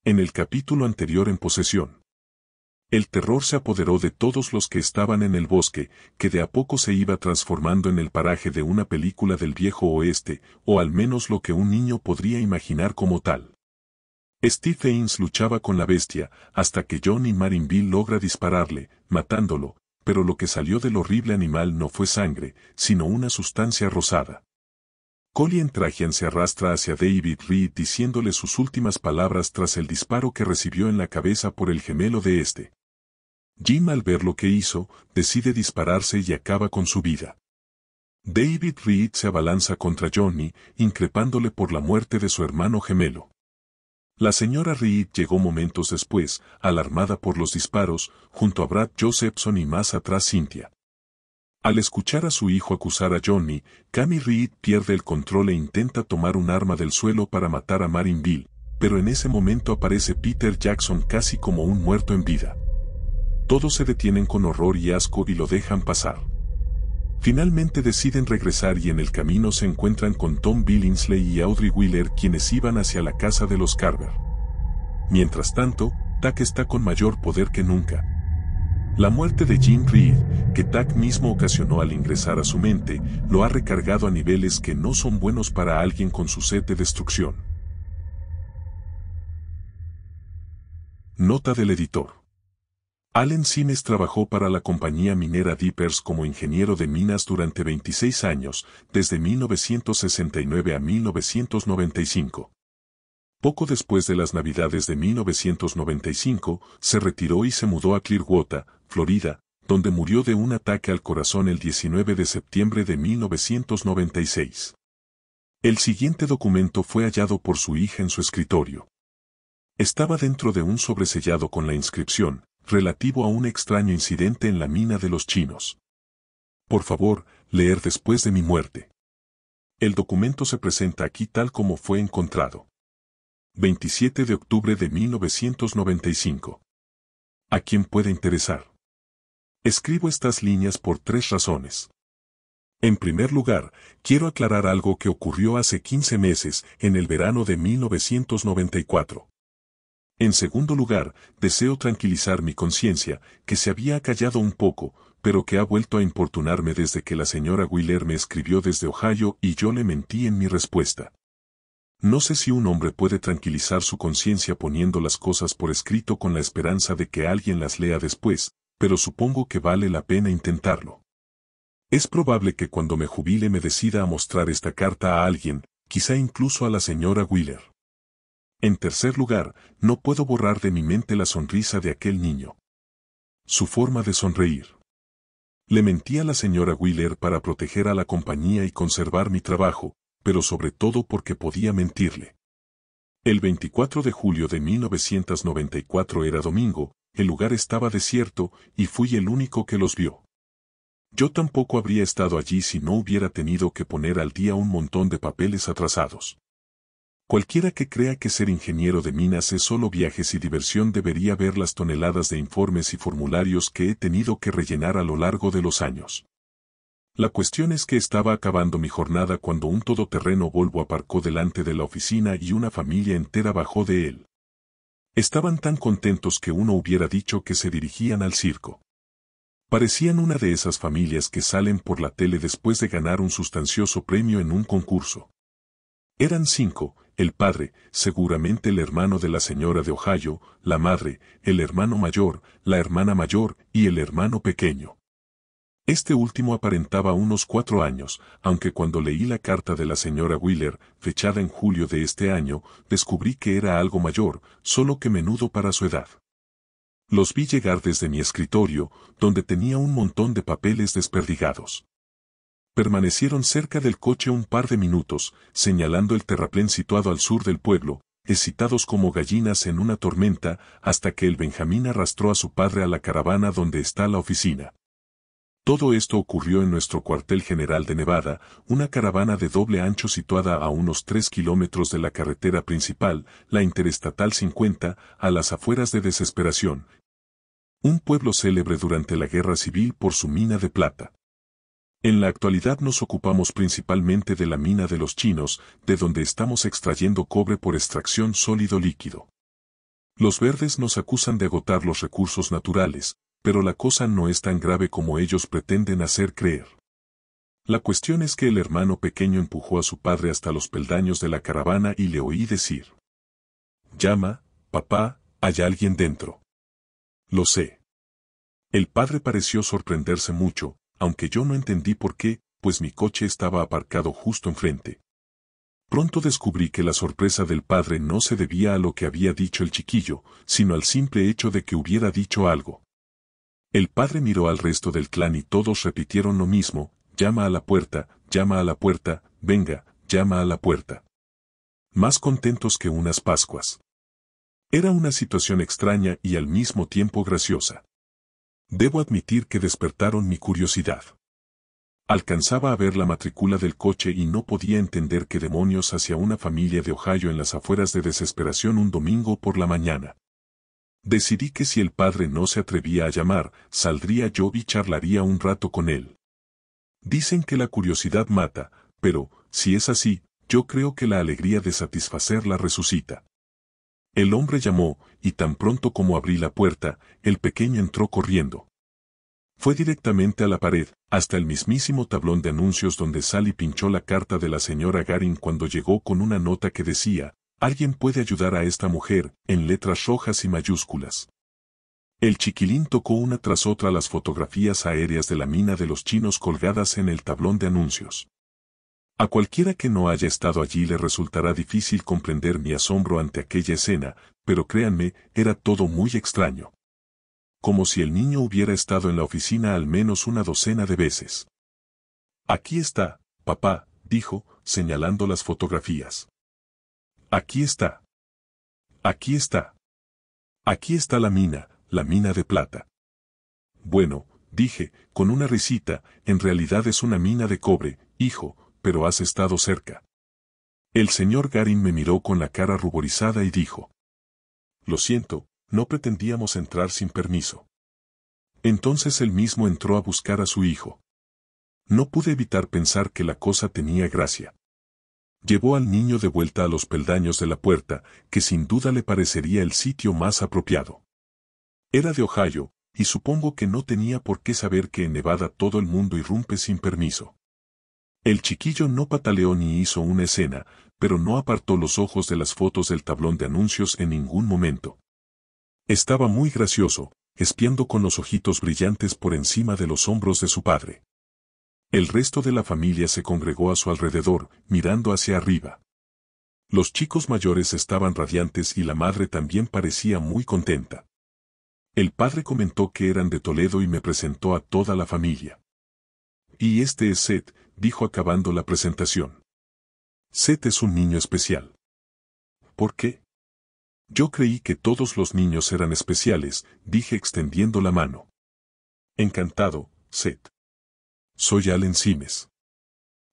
En el capítulo anterior en Posesión. El terror se apoderó de todos los que estaban en el bosque, que de a poco se iba transformando en el paraje de una película del viejo oeste, o al menos lo que un niño podría imaginar como tal. Steve Haynes luchaba con la bestia, hasta que Johnny Marinville logra dispararle, matándolo, pero lo que salió del horrible animal no fue sangre, sino una sustancia rosada. Colin Trajan se arrastra hacia David Reed diciéndole sus últimas palabras tras el disparo que recibió en la cabeza por el gemelo de este. Jim, al ver lo que hizo, decide dispararse y acaba con su vida. David Reed se abalanza contra Johnny, increpándole por la muerte de su hermano gemelo. La señora Reed llegó momentos después, alarmada por los disparos, junto a Brad Josephson y más atrás Cynthia. Al escuchar a su hijo acusar a Johnny, Cammy Reed pierde el control e intenta tomar un arma del suelo para matar a Marinville, pero en ese momento aparece Peter Jackson casi como un muerto en vida. Todos se detienen con horror y asco y lo dejan pasar. Finalmente deciden regresar y en el camino se encuentran con Tom Billingsley y Audrey Wheeler, quienes iban hacia la casa de los Carver. Mientras tanto, Tack está con mayor poder que nunca. La muerte de Jim Reed, que Tack mismo ocasionó al ingresar a su mente, lo ha recargado a niveles que no son buenos para alguien con su sed de destrucción. Nota del editor. Allen Simes trabajó para la compañía minera Dippers como ingeniero de minas durante 26 años, desde 1969 a 1995. Poco después de las Navidades de 1995, se retiró y se mudó a Clearwater, Florida, donde murió de un ataque al corazón el 19 de septiembre de 1996. El siguiente documento fue hallado por su hija en su escritorio. Estaba dentro de un sobresellado con la inscripción, relativo a un extraño incidente en la mina de los chinos. Por favor, leer después de mi muerte. El documento se presenta aquí tal como fue encontrado. 27 de octubre de 1995. ¿A quién puede interesar? Escribo estas líneas por 3 razones. En primer lugar, quiero aclarar algo que ocurrió hace 15 meses, en el verano de 1994. En segundo lugar, deseo tranquilizar mi conciencia, que se había acallado un poco, pero que ha vuelto a importunarme desde que la señora Wheeler me escribió desde Ohio y yo le mentí en mi respuesta. No sé si un hombre puede tranquilizar su conciencia poniendo las cosas por escrito con la esperanza de que alguien las lea después, pero supongo que vale la pena intentarlo. Es probable que cuando me jubile me decida a mostrar esta carta a alguien, quizá incluso a la señora Wheeler. En tercer lugar, no puedo borrar de mi mente la sonrisa de aquel niño. Su forma de sonreír. Le mentí a la señora Wheeler para proteger a la compañía y conservar mi trabajo, pero sobre todo porque podía mentirle. El 24 de julio de 1994 era domingo, el lugar estaba desierto y fui el único que los vio. Yo tampoco habría estado allí si no hubiera tenido que poner al día un montón de papeles atrasados. Cualquiera que crea que ser ingeniero de minas es solo viajes y diversión debería ver las toneladas de informes y formularios que he tenido que rellenar a lo largo de los años. La cuestión es que estaba acabando mi jornada cuando un todoterreno Volvo aparcó delante de la oficina y una familia entera bajó de él. Estaban tan contentos que uno hubiera dicho que se dirigían al circo. Parecían una de esas familias que salen por la tele después de ganar un sustancioso premio en un concurso. Eran 5, el padre, seguramente el hermano de la señora de Ohio, la madre, el hermano mayor, la hermana mayor y el hermano pequeño. Este último aparentaba unos 4 años, aunque cuando leí la carta de la señora Wheeler, fechada en julio de este año, descubrí que era algo mayor, solo que menudo para su edad. Los vi llegar desde mi escritorio, donde tenía un montón de papeles desperdigados. Permanecieron cerca del coche un par de minutos, señalando el terraplén situado al sur del pueblo, excitados como gallinas en una tormenta, hasta que el Benjamín arrastró a su padre a la caravana donde está la oficina. Todo esto ocurrió en nuestro cuartel general de Nevada, una caravana de doble ancho situada a unos 3 kilómetros de la carretera principal, la Interestatal 50, a las afueras de Desesperación. Un pueblo célebre durante la Guerra Civil por su mina de plata. En la actualidad nos ocupamos principalmente de la mina de los chinos, de donde estamos extrayendo cobre por extracción sólido-líquido. Los verdes nos acusan de agotar los recursos naturales, pero la cosa no es tan grave como ellos pretenden hacer creer. La cuestión es que el hermano pequeño empujó a su padre hasta los peldaños de la caravana y le oí decir: «Llama, papá, hay alguien dentro». «Lo sé». El padre pareció sorprenderse mucho, aunque yo no entendí por qué, pues mi coche estaba aparcado justo enfrente. Pronto descubrí que la sorpresa del padre no se debía a lo que había dicho el chiquillo, sino al simple hecho de que hubiera dicho algo. El padre miró al resto del clan y todos repitieron lo mismo: «Llama a la puerta, venga, llama a la puerta». Más contentos que unas Pascuas. Era una situación extraña y al mismo tiempo graciosa. Debo admitir que despertaron mi curiosidad. Alcanzaba a ver la matrícula del coche y no podía entender qué demonios hacía una familia de Ohio en las afueras de Desesperación un domingo por la mañana. Decidí que si el padre no se atrevía a llamar, saldría yo y charlaría un rato con él. Dicen que la curiosidad mata, pero, si es así, yo creo que la alegría de satisfacerla resucita. El hombre llamó, y tan pronto como abrí la puerta, el pequeño entró corriendo. Fue directamente a la pared, hasta el mismísimo tablón de anuncios donde Sally pinchó la carta de la señora Garin cuando llegó con una nota que decía: «Alguien puede ayudar a esta mujer», en letras rojas y mayúsculas. El chiquilín tocó una tras otra las fotografías aéreas de la mina de los chinos colgadas en el tablón de anuncios. A cualquiera que no haya estado allí le resultará difícil comprender mi asombro ante aquella escena, pero créanme, era todo muy extraño. Como si el niño hubiera estado en la oficina al menos una docena de veces. «Aquí está, papá», dijo, señalando las fotografías. «Aquí está. Aquí está. Aquí está la mina de plata». «Bueno», dije, con una risita, «en realidad es una mina de cobre, hijo, pero has estado cerca». El señor Garin me miró con la cara ruborizada y dijo: «Lo siento, no pretendíamos entrar sin permiso». Entonces él mismo entró a buscar a su hijo. No pude evitar pensar que la cosa tenía gracia. Llevó al niño de vuelta a los peldaños de la puerta, que sin duda le parecería el sitio más apropiado. Era de Ohio, y supongo que no tenía por qué saber que en Nevada todo el mundo irrumpe sin permiso. El chiquillo no pataleó ni hizo una escena, pero no apartó los ojos de las fotos del tablón de anuncios en ningún momento. Estaba muy gracioso, espiando con los ojitos brillantes por encima de los hombros de su padre. El resto de la familia se congregó a su alrededor, mirando hacia arriba. Los chicos mayores estaban radiantes y la madre también parecía muy contenta. El padre comentó que eran de Toledo y me presentó a toda la familia. «Y este es Seth», dijo acabando la presentación. «Seth es un niño especial». «¿Por qué?» «Yo creí que todos los niños eran especiales», dije extendiendo la mano. «Encantado, Seth. Soy Allen Simes».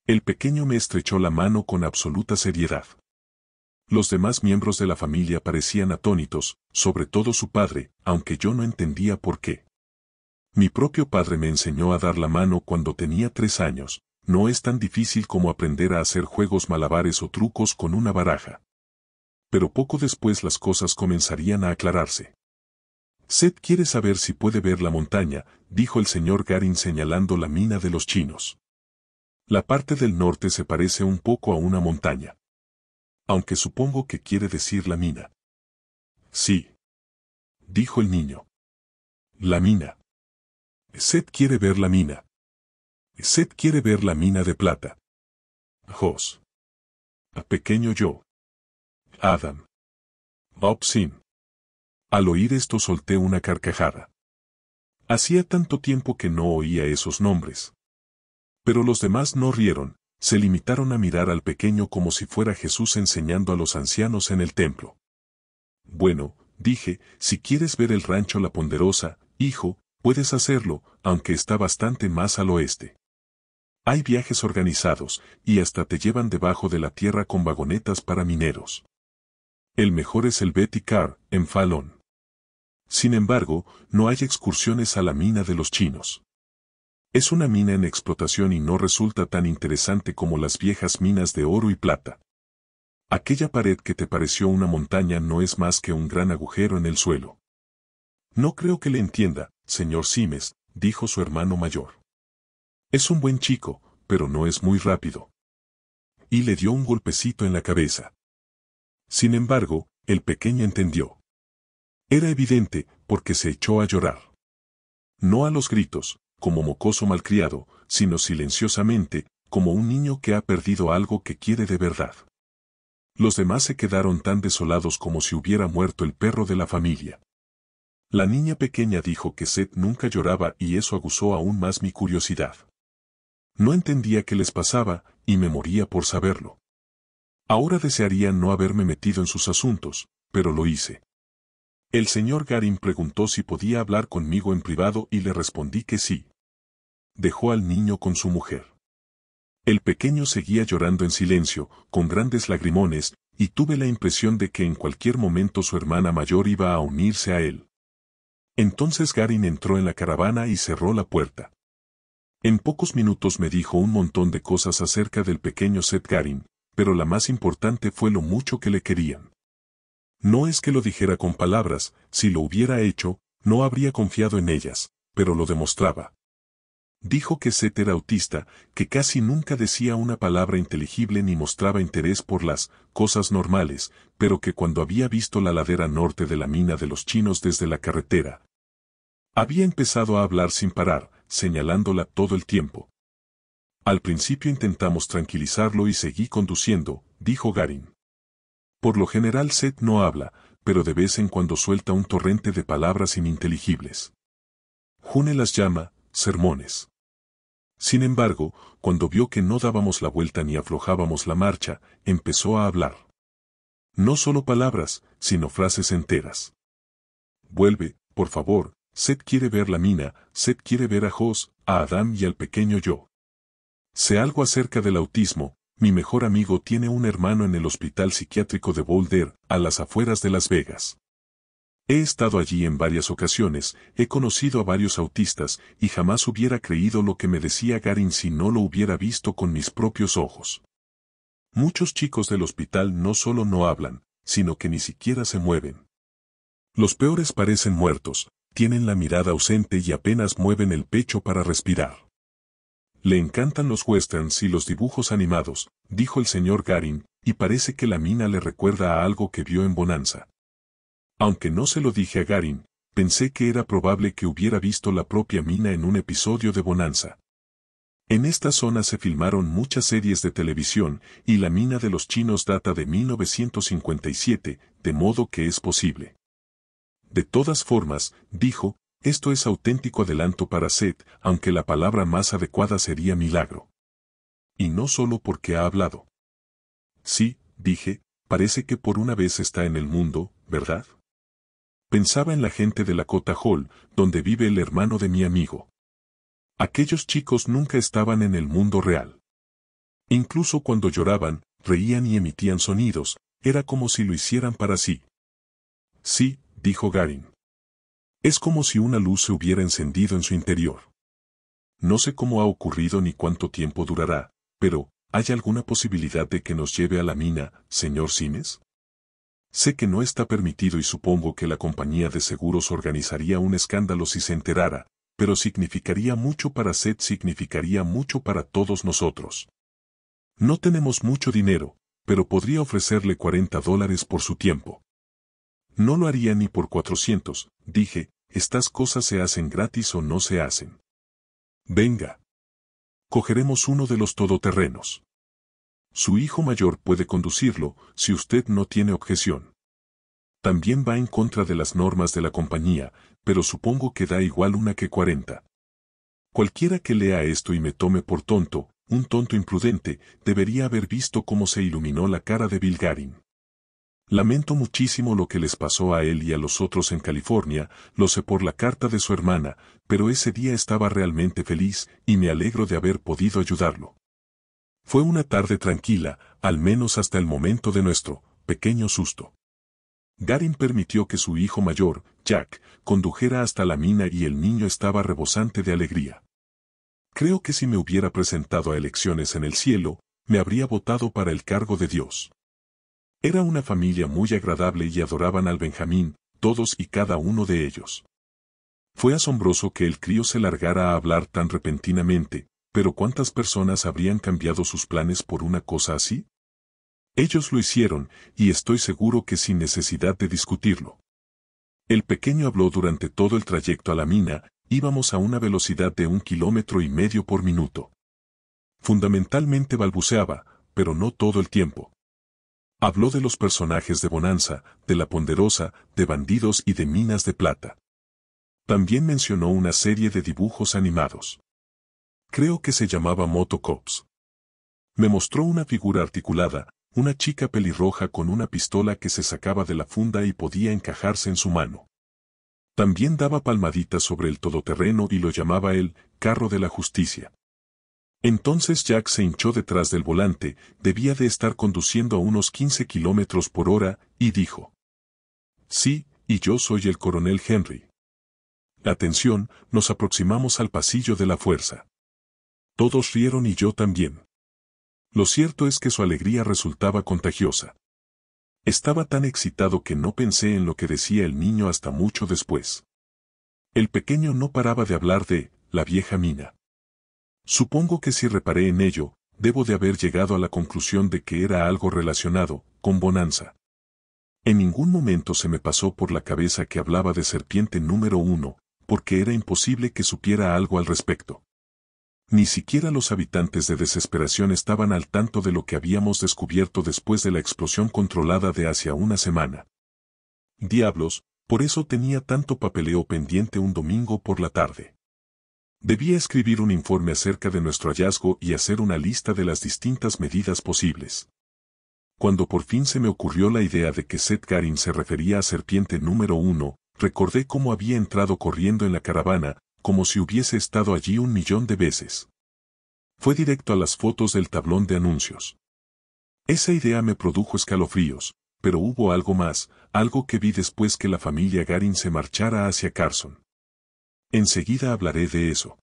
El pequeño me estrechó la mano con absoluta seriedad. Los demás miembros de la familia parecían atónitos, sobre todo su padre, aunque yo no entendía por qué. Mi propio padre me enseñó a dar la mano cuando tenía 3 años, no es tan difícil como aprender a hacer juegos malabares o trucos con una baraja. Pero poco después las cosas comenzarían a aclararse. «Seth quiere saber si puede ver la montaña», dijo el señor Garin señalando la mina de los chinos. «La parte del norte se parece un poco a una montaña. Aunque supongo que quiere decir la mina». «Sí», dijo el niño. «La mina. Seth quiere ver la mina. Seth quiere ver la mina de plata». «Jos. Pequeño yo. Adam. Opsin». Al oír esto solté una carcajada. Hacía tanto tiempo que no oía esos nombres. Pero los demás no rieron, se limitaron a mirar al pequeño como si fuera Jesús enseñando a los ancianos en el templo. «Bueno», dije, «si quieres ver el rancho La Ponderosa, hijo, puedes hacerlo, aunque está bastante más al oeste. Hay viajes organizados, y hasta te llevan debajo de la tierra con vagonetas para mineros. El mejor es el Betty Carr, en Fallon. Sin embargo, no hay excursiones a la mina de los chinos. Es una mina en explotación y no resulta tan interesante como las viejas minas de oro y plata. Aquella pared que te pareció una montaña no es más que un gran agujero en el suelo. No creo que le entienda, señor Simes, dijo su hermano mayor. Es un buen chico, pero no es muy rápido. Y le dio un golpecito en la cabeza. Sin embargo, el pequeño entendió. Era evidente, porque se echó a llorar. No a los gritos, como mocoso malcriado, sino silenciosamente, como un niño que ha perdido algo que quiere de verdad. Los demás se quedaron tan desolados como si hubiera muerto el perro de la familia. La niña pequeña dijo que Seth nunca lloraba y eso aguzó aún más mi curiosidad. No entendía qué les pasaba, y me moría por saberlo. Ahora desearía no haberme metido en sus asuntos, pero lo hice. El señor Garin preguntó si podía hablar conmigo en privado y le respondí que sí. Dejó al niño con su mujer. El pequeño seguía llorando en silencio, con grandes lagrimones, y tuve la impresión de que en cualquier momento su hermana mayor iba a unirse a él. Entonces Garin entró en la caravana y cerró la puerta. En pocos minutos me dijo un montón de cosas acerca del pequeño Seth Garin, pero la más importante fue lo mucho que le querían. No es que lo dijera con palabras, si lo hubiera hecho, no habría confiado en ellas, pero lo demostraba. Dijo que Seth era autista, que casi nunca decía una palabra inteligible ni mostraba interés por las cosas normales, pero que cuando había visto la ladera norte de la mina de los chinos desde la carretera, había empezado a hablar sin parar, señalándola todo el tiempo. Al principio intentamos tranquilizarlo y seguí conduciendo, dijo Garin. Por lo general Seth no habla, pero de vez en cuando suelta un torrente de palabras ininteligibles. June las llama sermones. Sin embargo, cuando vio que no dábamos la vuelta ni aflojábamos la marcha, empezó a hablar. No solo palabras, sino frases enteras. Vuelve, por favor, Seth quiere ver la mina, Seth quiere ver a Jos, a Adam y al pequeño yo. Sé algo acerca del autismo, mi mejor amigo tiene un hermano en el hospital psiquiátrico de Boulder, a las afueras de Las Vegas. He estado allí en varias ocasiones, he conocido a varios autistas, y jamás hubiera creído lo que me decía Garin si no lo hubiera visto con mis propios ojos. Muchos chicos del hospital no solo no hablan, sino que ni siquiera se mueven. Los peores parecen muertos, tienen la mirada ausente y apenas mueven el pecho para respirar. Le encantan los westerns y los dibujos animados, dijo el señor Garin, y parece que la mina le recuerda a algo que vio en Bonanza. Aunque no se lo dije a Garin, pensé que era probable que hubiera visto la propia mina en un episodio de Bonanza. En esta zona se filmaron muchas series de televisión, y la mina de los chinos data de 1957, de modo que es posible. De todas formas, dijo, esto es auténtico adelanto para Seth, aunque la palabra más adecuada sería milagro. Y no solo porque ha hablado. Sí, dije, parece que por una vez está en el mundo, ¿verdad? Pensaba en la gente de Lakota Hall, donde vive el hermano de mi amigo. Aquellos chicos nunca estaban en el mundo real. Incluso cuando lloraban, reían y emitían sonidos, era como si lo hicieran para sí. Sí, dijo Garin. Es como si una luz se hubiera encendido en su interior. No sé cómo ha ocurrido ni cuánto tiempo durará, pero, ¿hay alguna posibilidad de que nos lleve a la mina, señor Simes? Sé que no está permitido y supongo que la compañía de seguros organizaría un escándalo si se enterara, pero significaría mucho para Seth, significaría mucho para todos nosotros. No tenemos mucho dinero, pero podría ofrecerle $40 por su tiempo. No lo haría ni por 400, dije, estas cosas se hacen gratis o no se hacen. Venga. Cogeremos uno de los todoterrenos. Su hijo mayor puede conducirlo, si usted no tiene objeción. También va en contra de las normas de la compañía, pero supongo que da igual una que 40. Cualquiera que lea esto y me tome por tonto, un tonto imprudente, debería haber visto cómo se iluminó la cara de Bill Garin. Lamento muchísimo lo que les pasó a él y a los otros en California, lo sé por la carta de su hermana, pero ese día estaba realmente feliz, y me alegro de haber podido ayudarlo. Fue una tarde tranquila, al menos hasta el momento de nuestro pequeño susto. Garin permitió que su hijo mayor, Jack, condujera hasta la mina y el niño estaba rebosante de alegría. Creo que si me hubiera presentado a elecciones en el cielo, me habría votado para el cargo de Dios. Era una familia muy agradable y adoraban al Benjamín, todos y cada uno de ellos. Fue asombroso que el crío se largara a hablar tan repentinamente, pero ¿cuántas personas habrían cambiado sus planes por una cosa así? Ellos lo hicieron, y estoy seguro que sin necesidad de discutirlo. El pequeño habló durante todo el trayecto a la mina, íbamos a una velocidad de 1,5 kilómetros por minuto. Fundamentalmente balbuceaba, pero no todo el tiempo. Habló de los personajes de Bonanza, de La Ponderosa, de bandidos y de minas de plata. También mencionó una serie de dibujos animados. Creo que se llamaba Moto Cops. Me mostró una figura articulada, una chica pelirroja con una pistola que se sacaba de la funda y podía encajarse en su mano. También daba palmaditas sobre el todoterreno y lo llamaba el carro de la justicia. Entonces Jack se hinchó detrás del volante, debía de estar conduciendo a unos 15 kilómetros por hora, y dijo: «Sí, y yo soy el coronel Henry». Atención, nos aproximamos al pasillo de la fuerza. Todos rieron y yo también. Lo cierto es que su alegría resultaba contagiosa. Estaba tan excitado que no pensé en lo que decía el niño hasta mucho después. El pequeño no paraba de hablar de la vieja mina. Supongo que si reparé en ello, debo de haber llegado a la conclusión de que era algo relacionado con Bonanza. En ningún momento se me pasó por la cabeza que hablaba de serpiente número 1, porque era imposible que supiera algo al respecto. Ni siquiera los habitantes de Desesperación estaban al tanto de lo que habíamos descubierto después de la explosión controlada de hacia una semana. Diablos, por eso tenía tanto papeleo pendiente un domingo por la tarde. Debía escribir un informe acerca de nuestro hallazgo y hacer una lista de las distintas medidas posibles. Cuando por fin se me ocurrió la idea de que Seth Garin se refería a serpiente número 1, recordé cómo había entrado corriendo en la caravana, como si hubiese estado allí 1,000,000 de veces. Fue directo a las fotos del tablón de anuncios. Esa idea me produjo escalofríos, pero hubo algo más, algo que vi después que la familia Garin se marchara hacia Carson. Enseguida hablaré de eso.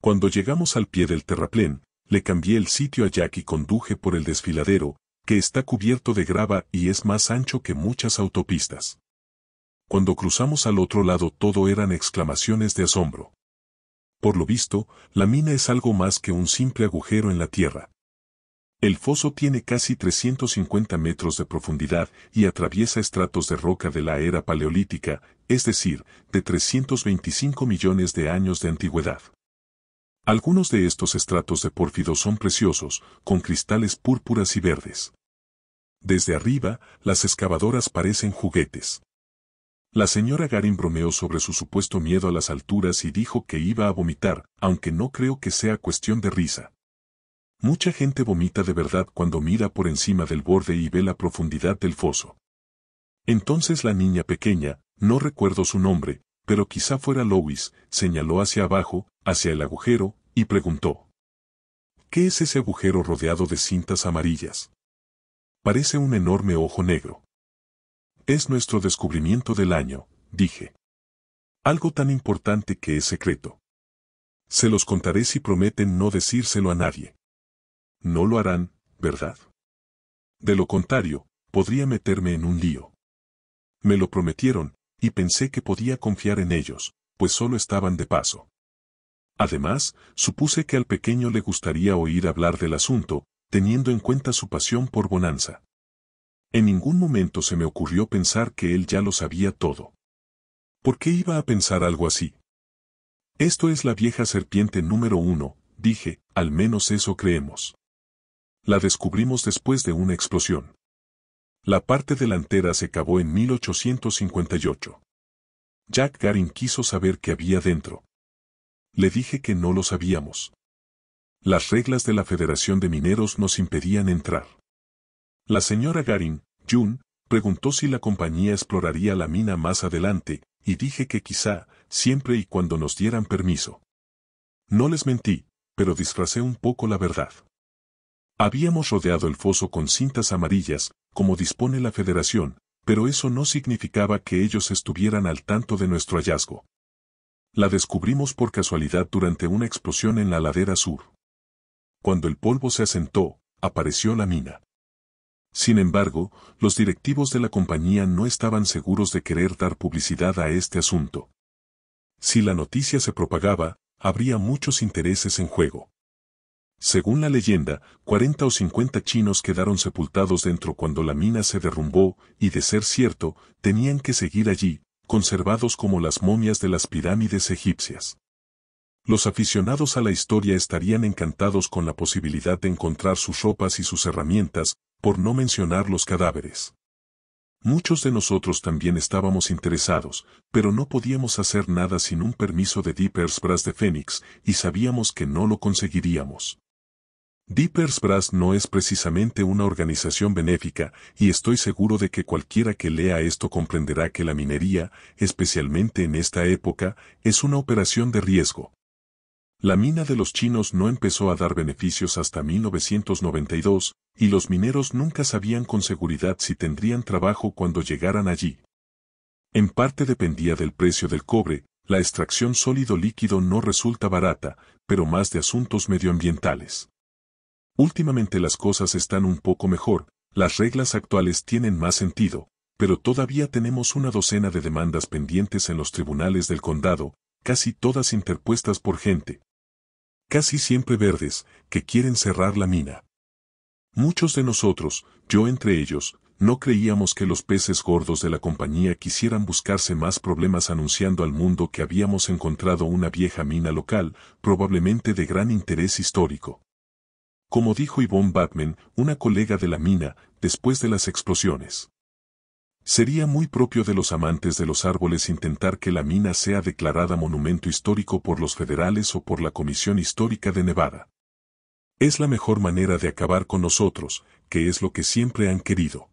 Cuando llegamos al pie del terraplén, le cambié el sitio a Jack y conduje por el desfiladero, que está cubierto de grava y es más ancho que muchas autopistas. Cuando cruzamos al otro lado todo eran exclamaciones de asombro. Por lo visto, la mina es algo más que un simple agujero en la tierra. El foso tiene casi 350 metros de profundidad y atraviesa estratos de roca de la era paleolítica, es decir, de 325 millones de años de antigüedad. Algunos de estos estratos de pórfido son preciosos, con cristales púrpuras y verdes. Desde arriba, las excavadoras parecen juguetes. La señora Garin bromeó sobre su supuesto miedo a las alturas y dijo que iba a vomitar, aunque no creo que sea cuestión de risa. Mucha gente vomita de verdad cuando mira por encima del borde y ve la profundidad del foso. Entonces la niña pequeña, no recuerdo su nombre, pero quizá fuera Lois, señaló hacia abajo, hacia el agujero, y preguntó: ¿qué es ese agujero rodeado de cintas amarillas? Parece un enorme ojo negro. Es nuestro descubrimiento del año, dije. Algo tan importante que es secreto. Se los contaré si prometen no decírselo a nadie. No lo harán, ¿verdad? De lo contrario, podría meterme en un lío. Me lo prometieron, y pensé que podía confiar en ellos, pues solo estaban de paso. Además, supuse que al pequeño le gustaría oír hablar del asunto, teniendo en cuenta su pasión por Bonanza. En ningún momento se me ocurrió pensar que él ya lo sabía todo. ¿Por qué iba a pensar algo así? Esto es la vieja serpiente número 1, dije, al menos eso creemos. La descubrimos después de una explosión. La parte delantera se cavó en 1858. Jack Garin quiso saber qué había dentro. Le dije que no lo sabíamos. Las reglas de la Federación de Mineros nos impedían entrar. La señora Garin, June, preguntó si la compañía exploraría la mina más adelante, y dije que quizá, siempre y cuando nos dieran permiso. No les mentí, pero disfracé un poco la verdad. Habíamos rodeado el foso con cintas amarillas, como dispone la Federación, pero eso no significaba que ellos estuvieran al tanto de nuestro hallazgo. La descubrimos por casualidad durante una explosión en la ladera sur. Cuando el polvo se asentó, apareció la mina. Sin embargo, los directivos de la compañía no estaban seguros de querer dar publicidad a este asunto. Si la noticia se propagaba, habría muchos intereses en juego. Según la leyenda, 40 o 50 chinos quedaron sepultados dentro cuando la mina se derrumbó, y de ser cierto, tenían que seguir allí, conservados como las momias de las pirámides egipcias. Los aficionados a la historia estarían encantados con la posibilidad de encontrar sus ropas y sus herramientas, por no mencionar los cadáveres. Muchos de nosotros también estábamos interesados, pero no podíamos hacer nada sin un permiso de Dippers Brass de Phoenix, y sabíamos que no lo conseguiríamos. Dippers Brass no es precisamente una organización benéfica, y estoy seguro de que cualquiera que lea esto comprenderá que la minería, especialmente en esta época, es una operación de riesgo. La mina de los chinos no empezó a dar beneficios hasta 1992, y los mineros nunca sabían con seguridad si tendrían trabajo cuando llegaran allí. En parte dependía del precio del cobre, la extracción sólido-líquido no resulta barata, pero más de asuntos medioambientales. Últimamente las cosas están un poco mejor, las reglas actuales tienen más sentido, pero todavía tenemos una docena de demandas pendientes en los tribunales del condado, casi todas interpuestas por gente, casi siempre verdes, que quieren cerrar la mina. Muchos de nosotros, yo entre ellos, no creíamos que los peces gordos de la compañía quisieran buscarse más problemas anunciando al mundo que habíamos encontrado una vieja mina local, probablemente de gran interés histórico. Como dijo Yvonne Batman, una colega de la mina, después de las explosiones. Sería muy propio de los amantes de los árboles intentar que la mina sea declarada monumento histórico por los federales o por la Comisión Histórica de Nevada. Es la mejor manera de acabar con nosotros, que es lo que siempre han querido.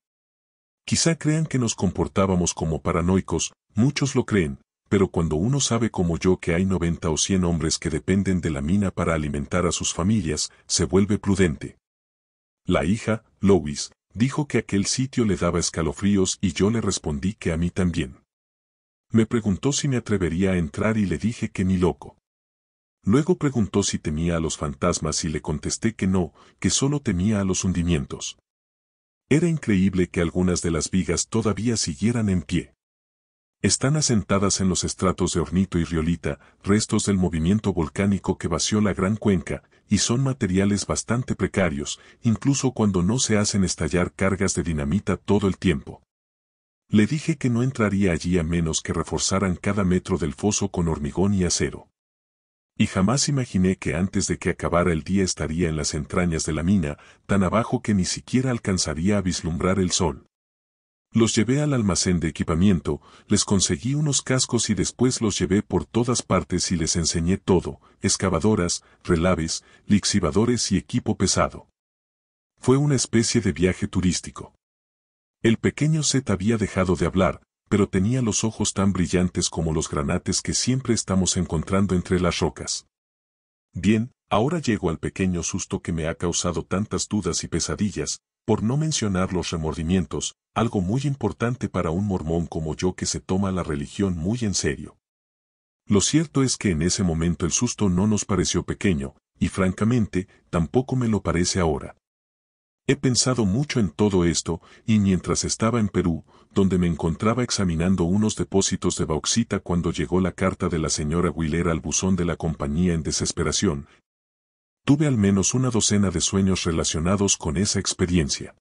Quizá crean que nos comportábamos como paranoicos, muchos lo creen, pero cuando uno sabe como yo que hay 90 o 100 hombres que dependen de la mina para alimentar a sus familias, se vuelve prudente. La hija, Lois, dijo que aquel sitio le daba escalofríos y yo le respondí que a mí también. Me preguntó si me atrevería a entrar y le dije que ni loco. Luego preguntó si temía a los fantasmas y le contesté que no, que solo temía a los hundimientos. Era increíble que algunas de las vigas todavía siguieran en pie. Están asentadas en los estratos de ornito y riolita, restos del movimiento volcánico que vació la gran cuenca, y son materiales bastante precarios, incluso cuando no se hacen estallar cargas de dinamita todo el tiempo. Le dije que no entraría allí a menos que reforzaran cada metro del foso con hormigón y acero. Y jamás imaginé que antes de que acabara el día estaría en las entrañas de la mina, tan abajo que ni siquiera alcanzaría a vislumbrar el sol. Los llevé al almacén de equipamiento, les conseguí unos cascos y después los llevé por todas partes y les enseñé todo, excavadoras, relaves, lixivadores y equipo pesado. Fue una especie de viaje turístico. El pequeño Seth había dejado de hablar, pero tenía los ojos tan brillantes como los granates que siempre estamos encontrando entre las rocas. Bien, ahora llego al pequeño susto que me ha causado tantas dudas y pesadillas, por no mencionar los remordimientos, algo muy importante para un mormón como yo que se toma la religión muy en serio. Lo cierto es que en ese momento el susto no nos pareció pequeño, y francamente, tampoco me lo parece ahora. He pensado mucho en todo esto, y mientras estaba en Perú, donde me encontraba examinando unos depósitos de bauxita cuando llegó la carta de la señora Wheeler al buzón de la compañía en desesperación, tuve al menos una docena de sueños relacionados con esa experiencia.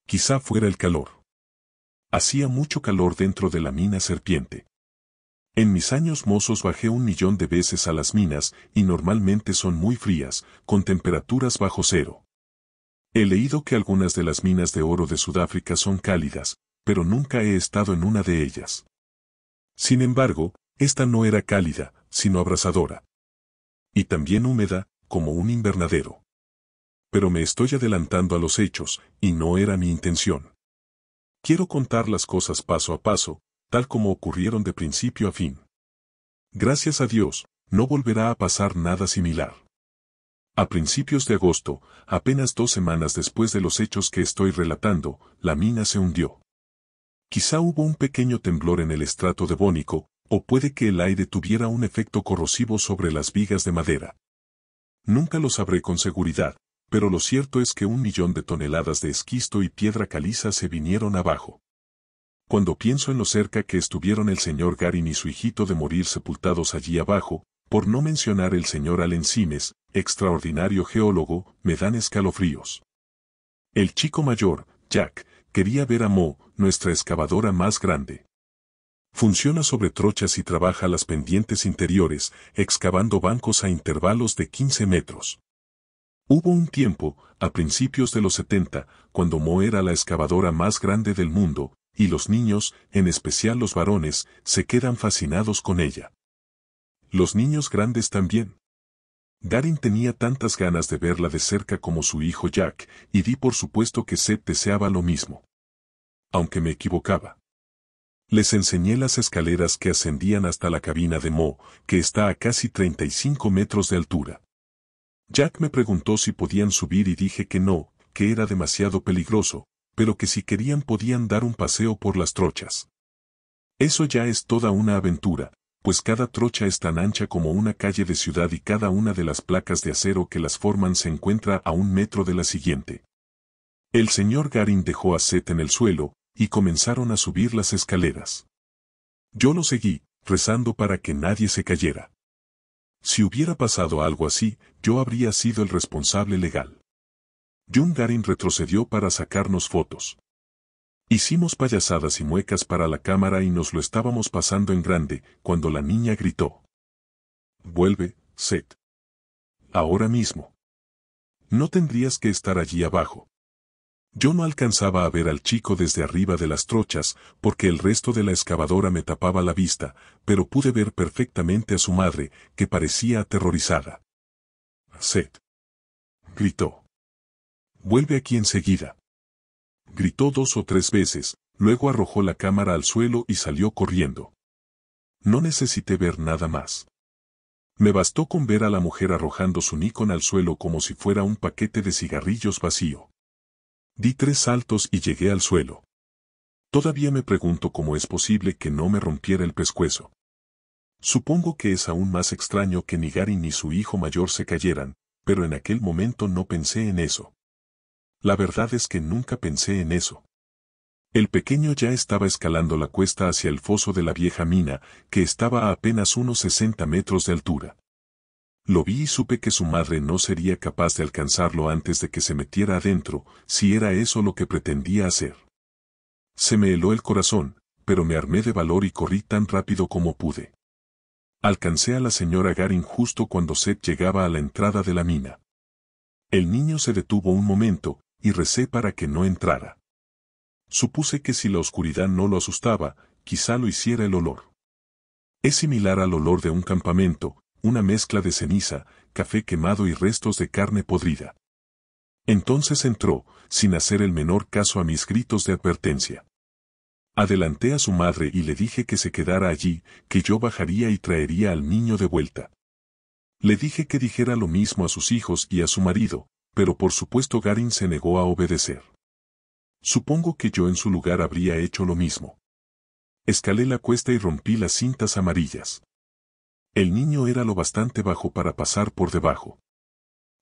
Quizá fuera el calor. Hacía mucho calor dentro de la mina Serpiente. En mis años mozos bajé 1.000.000 de veces a las minas, y normalmente son muy frías, con temperaturas bajo cero. He leído que algunas de las minas de oro de Sudáfrica son cálidas, pero nunca he estado en una de ellas. Sin embargo, esta no era cálida, sino abrasadora. Y también húmeda, como un invernadero. Pero me estoy adelantando a los hechos, y no era mi intención. Quiero contar las cosas paso a paso, tal como ocurrieron de principio a fin. Gracias a Dios, no volverá a pasar nada similar. A principios de agosto, apenas 2 semanas después de los hechos que estoy relatando, la mina se hundió. Quizá hubo un pequeño temblor en el estrato devónico, o puede que el aire tuviera un efecto corrosivo sobre las vigas de madera. Nunca lo sabré con seguridad, pero lo cierto es que 1 millón de toneladas de esquisto y piedra caliza se vinieron abajo. Cuando pienso en lo cerca que estuvieron el señor Garin y su hijito de morir sepultados allí abajo, por no mencionar el señor Allen Simes, extraordinario geólogo, me dan escalofríos. El chico mayor, Jack, quería ver a Mo, nuestra excavadora más grande. Funciona sobre trochas y trabaja las pendientes interiores, excavando bancos a intervalos de 15 metros. Hubo un tiempo, a principios de los 70, cuando Mo era la excavadora más grande del mundo, y los niños, en especial los varones, se quedan fascinados con ella. Los niños grandes también. Garin tenía tantas ganas de verla de cerca como su hijo Jack, y di por supuesto que Seth deseaba lo mismo. Aunque me equivocaba. Les enseñé las escaleras que ascendían hasta la cabina de Mo, que está a casi 35 metros de altura. Jack me preguntó si podían subir y dije que no, que era demasiado peligroso, pero que si querían podían dar un paseo por las trochas. Eso ya es toda una aventura, pues cada trocha es tan ancha como una calle de ciudad y cada una de las placas de acero que las forman se encuentra a 1 metro de la siguiente. El señor Garin dejó a Seth en el suelo, y comenzaron a subir las escaleras. Yo lo seguí, rezando para que nadie se cayera. Si hubiera pasado algo así, yo habría sido el responsable legal. John Garin retrocedió para sacarnos fotos. Hicimos payasadas y muecas para la cámara y nos lo estábamos pasando en grande, cuando la niña gritó. «Vuelve, Seth. Ahora mismo. No tendrías que estar allí abajo». Yo no alcanzaba a ver al chico desde arriba de las trochas, porque el resto de la excavadora me tapaba la vista, pero pude ver perfectamente a su madre, que parecía aterrorizada. «Seth», gritó. «Vuelve aquí enseguida». Gritó 2 o 3 veces, luego arrojó la cámara al suelo y salió corriendo. No necesité ver nada más. Me bastó con ver a la mujer arrojando su Nikon al suelo como si fuera un paquete de cigarrillos vacío. Di 3 saltos y llegué al suelo. Todavía me pregunto cómo es posible que no me rompiera el pescuezo. Supongo que es aún más extraño que ni Garin ni su hijo mayor se cayeran, pero en aquel momento no pensé en eso. La verdad es que nunca pensé en eso. El pequeño ya estaba escalando la cuesta hacia el foso de la vieja mina, que estaba a apenas unos 60 metros de altura. Lo vi y supe que su madre no sería capaz de alcanzarlo antes de que se metiera adentro, si era eso lo que pretendía hacer. Se me heló el corazón, pero me armé de valor y corrí tan rápido como pude. Alcancé a la señora Garin justo cuando Seth llegaba a la entrada de la mina. El niño se detuvo un momento, y recé para que no entrara. Supuse que si la oscuridad no lo asustaba, quizá lo hiciera el olor. Es similar al olor de un campamento, una mezcla de ceniza, café quemado y restos de carne podrida. Entonces entró, sin hacer el menor caso a mis gritos de advertencia. Adelanté a su madre y le dije que se quedara allí, que yo bajaría y traería al niño de vuelta. Le dije que dijera lo mismo a sus hijos y a su marido, pero por supuesto Garin se negó a obedecer. Supongo que yo en su lugar habría hecho lo mismo. Escalé la cuesta y rompí las cintas amarillas. El niño era lo bastante bajo para pasar por debajo.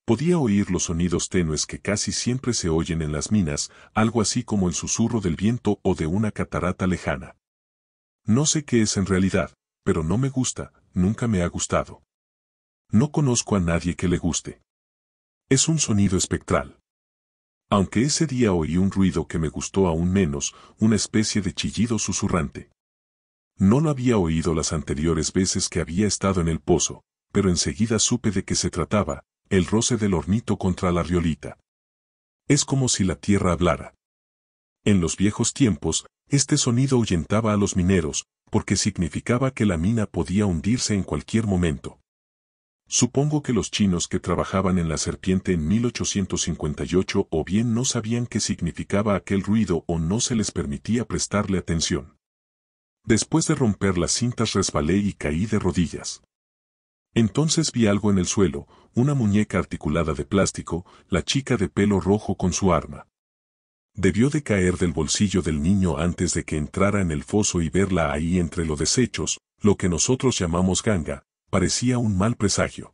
Podía oír los sonidos tenues que casi siempre se oyen en las minas, algo así como el susurro del viento o de una catarata lejana. No sé qué es en realidad, pero no me gusta, nunca me ha gustado. No conozco a nadie que le guste. Es un sonido espectral. Aunque ese día oí un ruido que me gustó aún menos, una especie de chillido susurrante. No lo había oído las anteriores veces que había estado en el pozo, pero enseguida supe de qué se trataba, el roce del hornito contra la riolita. Es como si la tierra hablara. En los viejos tiempos, este sonido ahuyentaba a los mineros, porque significaba que la mina podía hundirse en cualquier momento. Supongo que los chinos que trabajaban en la Serpiente en 1858 o bien no sabían qué significaba aquel ruido o no se les permitía prestarle atención. Después de romper las cintas resbalé y caí de rodillas. Entonces vi algo en el suelo, una muñeca articulada de plástico, la chica de pelo rojo con su arma. Debió de caer del bolsillo del niño antes de que entrara en el foso y verla ahí entre los desechos, lo que nosotros llamamos ganga. Parecía un mal presagio.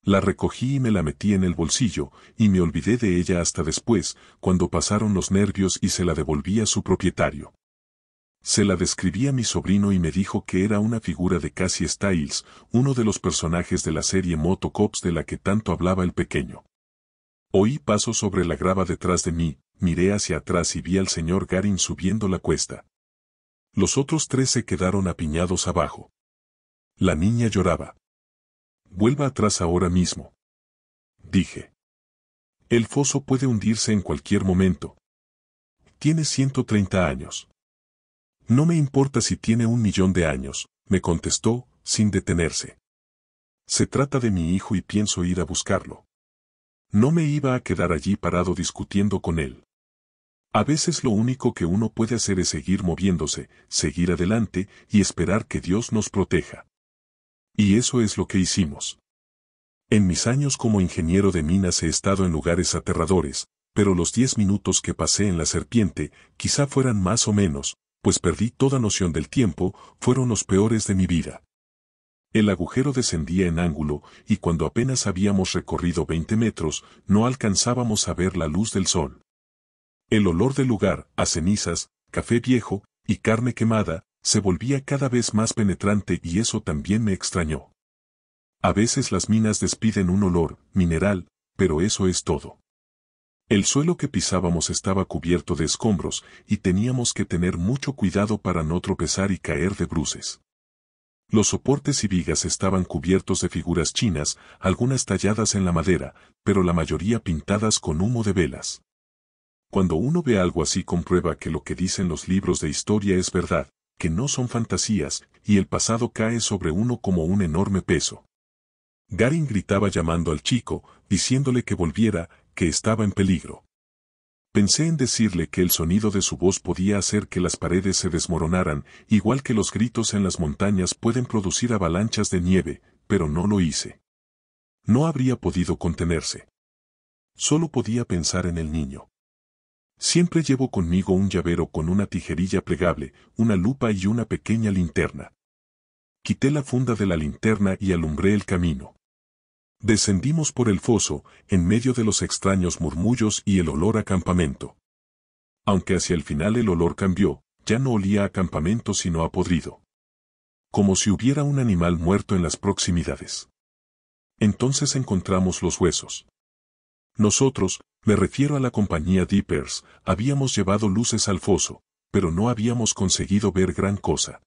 La recogí y me la metí en el bolsillo, y me olvidé de ella hasta después, cuando pasaron los nervios y se la devolví a su propietario. Se la describí a mi sobrino y me dijo que era una figura de Cassie Stiles, uno de los personajes de la serie Moto Cops de la que tanto hablaba el pequeño. Oí pasos sobre la grava detrás de mí, miré hacia atrás y vi al señor Garin subiendo la cuesta. Los otros 3 se quedaron apiñados abajo. La niña lloraba. «Vuelva atrás ahora mismo», dije. «El foso puede hundirse en cualquier momento. Tiene 130 años». «No me importa si tiene 1.000.000 de años», me contestó, sin detenerse. «Se trata de mi hijo y pienso ir a buscarlo». No me iba a quedar allí parado discutiendo con él. A veces lo único que uno puede hacer es seguir moviéndose, seguir adelante y esperar que Dios nos proteja. Y eso es lo que hicimos. En mis años como ingeniero de minas he estado en lugares aterradores, pero los 10 minutos que pasé en la Serpiente, quizá fueran más o menos, pues perdí toda noción del tiempo, fueron los peores de mi vida. El agujero descendía en ángulo, y cuando apenas habíamos recorrido 20 metros, no alcanzábamos a ver la luz del sol. El olor del lugar, a cenizas, café viejo y carne quemada, se volvía cada vez más penetrante y eso también me extrañó. A veces las minas despiden un olor mineral, pero eso es todo. El suelo que pisábamos estaba cubierto de escombros y teníamos que tener mucho cuidado para no tropezar y caer de bruces. Los soportes y vigas estaban cubiertos de figuras chinas, algunas talladas en la madera, pero la mayoría pintadas con humo de velas. Cuando uno ve algo así comprueba que lo que dicen los libros de historia es verdad, que no son fantasías, y el pasado cae sobre uno como un enorme peso. Garin gritaba llamando al chico, diciéndole que volviera, que estaba en peligro. Pensé en decirle que el sonido de su voz podía hacer que las paredes se desmoronaran, igual que los gritos en las montañas pueden producir avalanchas de nieve, pero no lo hice. No habría podido contenerse. Solo podía pensar en el niño. Siempre llevo conmigo un llavero con una tijerilla plegable, una lupa y una pequeña linterna. Quité la funda de la linterna y alumbré el camino. Descendimos por el foso, en medio de los extraños murmullos y el olor a campamento. Aunque hacia el final el olor cambió, ya no olía a campamento sino a podrido. Como si hubiera un animal muerto en las proximidades. Entonces encontramos los huesos. Nosotros, me refiero a la compañía Dippers, habíamos llevado luces al foso, pero no habíamos conseguido ver gran cosa.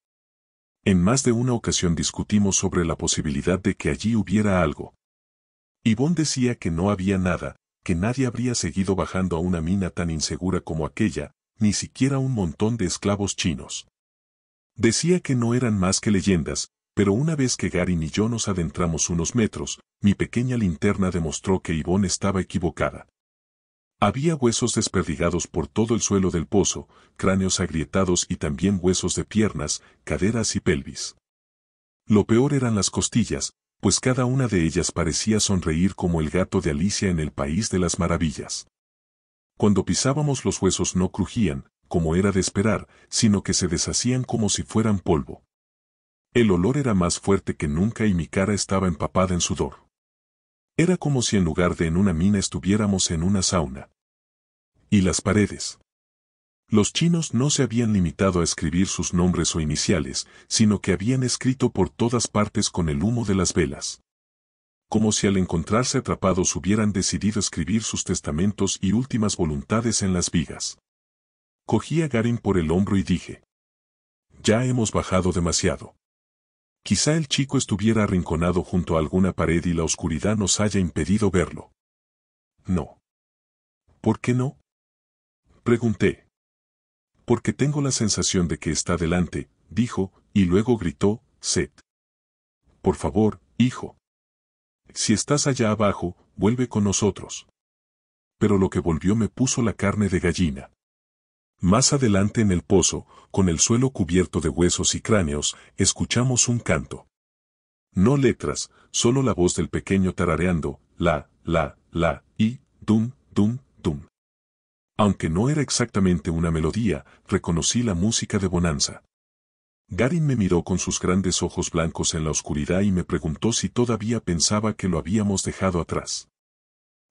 En más de una ocasión discutimos sobre la posibilidad de que allí hubiera algo. Yvonne decía que no había nada, que nadie habría seguido bajando a una mina tan insegura como aquella, ni siquiera un montón de esclavos chinos. Decía que no eran más que leyendas, pero una vez que Garin y yo nos adentramos unos metros, mi pequeña linterna demostró que Yvonne estaba equivocada. Había huesos desperdigados por todo el suelo del pozo, cráneos agrietados y también huesos de piernas, caderas y pelvis. Lo peor eran las costillas, pues cada una de ellas parecía sonreír como el gato de Alicia en el País de las Maravillas. Cuando pisábamos los huesos no crujían, como era de esperar, sino que se deshacían como si fueran polvo. El olor era más fuerte que nunca y mi cara estaba empapada en sudor. Era como si en lugar de en una mina estuviéramos en una sauna. ¿Y las paredes? Los chinos no se habían limitado a escribir sus nombres o iniciales, sino que habían escrito por todas partes con el humo de las velas. Como si al encontrarse atrapados hubieran decidido escribir sus testamentos y últimas voluntades en las vigas. Cogí a Garin por el hombro y dije: «Ya hemos bajado demasiado. Quizá el chico estuviera arrinconado junto a alguna pared y la oscuridad nos haya impedido verlo». «No». «¿Por qué no?», pregunté. «Porque tengo la sensación de que está delante», dijo, y luego gritó: «Seth. Por favor, hijo. Si estás allá abajo, vuelve con nosotros». Pero lo que volvió me puso la carne de gallina. Más adelante en el pozo, con el suelo cubierto de huesos y cráneos, escuchamos un canto. No letras, solo la voz del pequeño tarareando, la, y, dum, dum, dum. Aunque no era exactamente una melodía, reconocí la música de Bonanza. Garin me miró con sus grandes ojos blancos en la oscuridad y me preguntó si todavía pensaba que lo habíamos dejado atrás.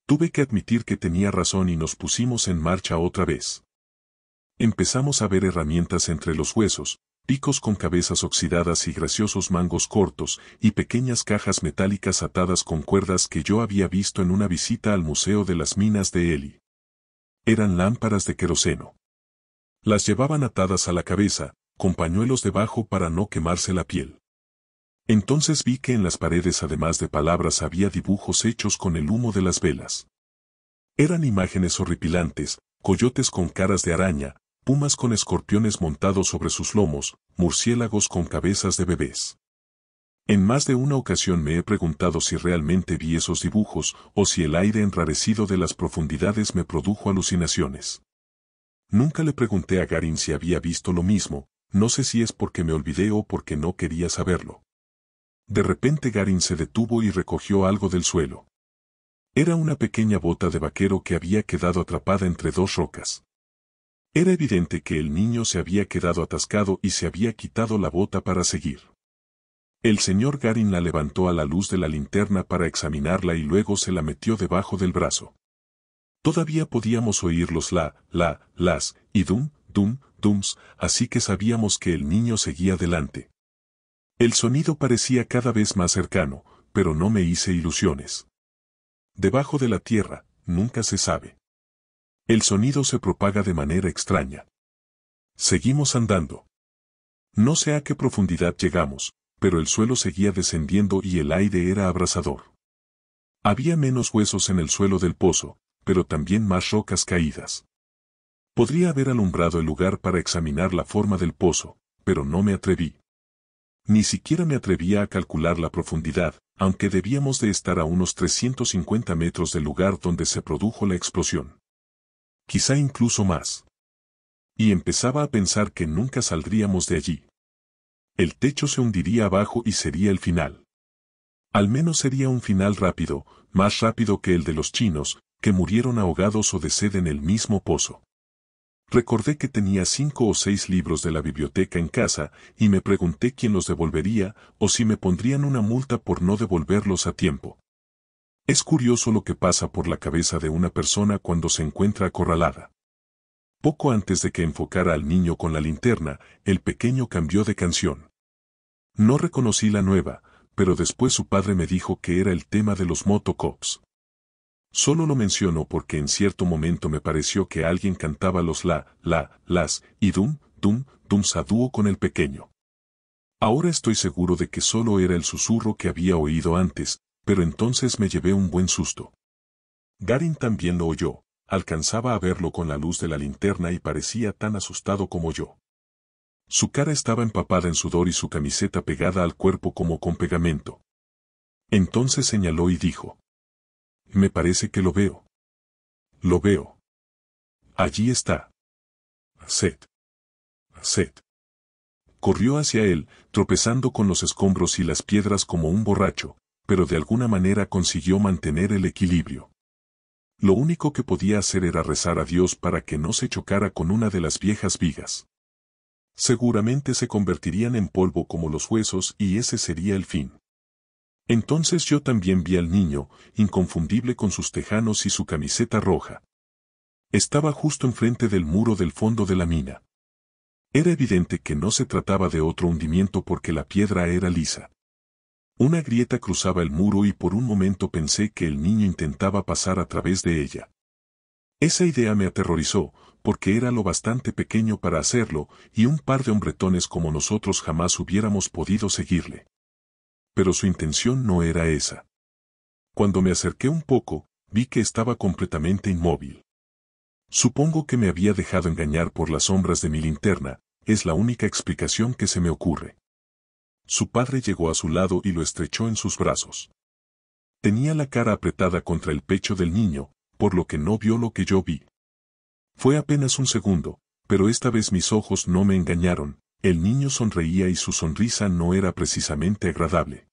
Tuve que admitir que tenía razón y nos pusimos en marcha otra vez. Empezamos a ver herramientas entre los huesos, picos con cabezas oxidadas y graciosos mangos cortos, y pequeñas cajas metálicas atadas con cuerdas que yo había visto en una visita al Museo de las Minas de Eli. Eran lámparas de queroseno. Las llevaban atadas a la cabeza, con pañuelos debajo para no quemarse la piel. Entonces vi que en las paredes además de palabras había dibujos hechos con el humo de las velas. Eran imágenes horripilantes, coyotes con caras de araña, pumas con escorpiones montados sobre sus lomos, murciélagos con cabezas de bebés. En más de una ocasión me he preguntado si realmente vi esos dibujos o si el aire enrarecido de las profundidades me produjo alucinaciones. Nunca le pregunté a Garin si había visto lo mismo, no sé si es porque me olvidé o porque no quería saberlo. De repente Garin se detuvo y recogió algo del suelo. Era una pequeña bota de vaquero que había quedado atrapada entre dos rocas. Era evidente que el niño se había quedado atascado y se había quitado la bota para seguir. El señor Garin la levantó a la luz de la linterna para examinarla y luego se la metió debajo del brazo. Todavía podíamos oír los las, y dums, así que sabíamos que el niño seguía adelante. El sonido parecía cada vez más cercano, pero no me hice ilusiones. Debajo de la tierra, nunca se sabe. El sonido se propaga de manera extraña. Seguimos andando. No sé a qué profundidad llegamos, pero el suelo seguía descendiendo y el aire era abrasador. Había menos huesos en el suelo del pozo, pero también más rocas caídas. Podría haber alumbrado el lugar para examinar la forma del pozo, pero no me atreví. Ni siquiera me atrevía a calcular la profundidad, aunque debíamos de estar a unos 350 metros del lugar donde se produjo la explosión. Quizá incluso más. Y empezaba a pensar que nunca saldríamos de allí. El techo se hundiría abajo y sería el final. Al menos sería un final rápido, más rápido que el de los chinos, que murieron ahogados o de sed en el mismo pozo. Recordé que tenía 5 o 6 libros de la biblioteca en casa, y me pregunté quién los devolvería, o si me pondrían una multa por no devolverlos a tiempo. Es curioso lo que pasa por la cabeza de una persona cuando se encuentra acorralada. Poco antes de que enfocara al niño con la linterna, el pequeño cambió de canción. No reconocí la nueva, pero después su padre me dijo que era el tema de los Motocops. Solo lo menciono porque en cierto momento me pareció que alguien cantaba los las, y dums a dúo con el pequeño. Ahora estoy seguro de que solo era el susurro que había oído antes, pero entonces me llevé un buen susto. Garin también lo oyó, alcanzaba a verlo con la luz de la linterna y parecía tan asustado como yo. Su cara estaba empapada en sudor y su camiseta pegada al cuerpo como con pegamento. Entonces señaló y dijo: «Me parece que lo veo. Lo veo. Allí está. Seth. Seth». Corrió hacia él, tropezando con los escombros y las piedras como un borracho, pero de alguna manera consiguió mantener el equilibrio. Lo único que podía hacer era rezar a Dios para que no se chocara con una de las viejas vigas. Seguramente se convertirían en polvo como los huesos y ese sería el fin. Entonces yo también vi al niño, inconfundible con sus tejanos y su camiseta roja. Estaba justo enfrente del muro del fondo de la mina. Era evidente que no se trataba de otro hundimiento porque la piedra era lisa. Una grieta cruzaba el muro y por un momento pensé que el niño intentaba pasar a través de ella. Esa idea me aterrorizó, porque era lo bastante pequeño para hacerlo, y un par de hombretones como nosotros jamás hubiéramos podido seguirle. Pero su intención no era esa. Cuando me acerqué un poco, vi que estaba completamente inmóvil. Supongo que me había dejado engañar por las sombras de mi linterna, es la única explicación que se me ocurre. Su padre llegó a su lado y lo estrechó en sus brazos. Tenía la cara apretada contra el pecho del niño, por lo que no vio lo que yo vi. Fue apenas un segundo, pero esta vez mis ojos no me engañaron, el niño sonreía y su sonrisa no era precisamente agradable.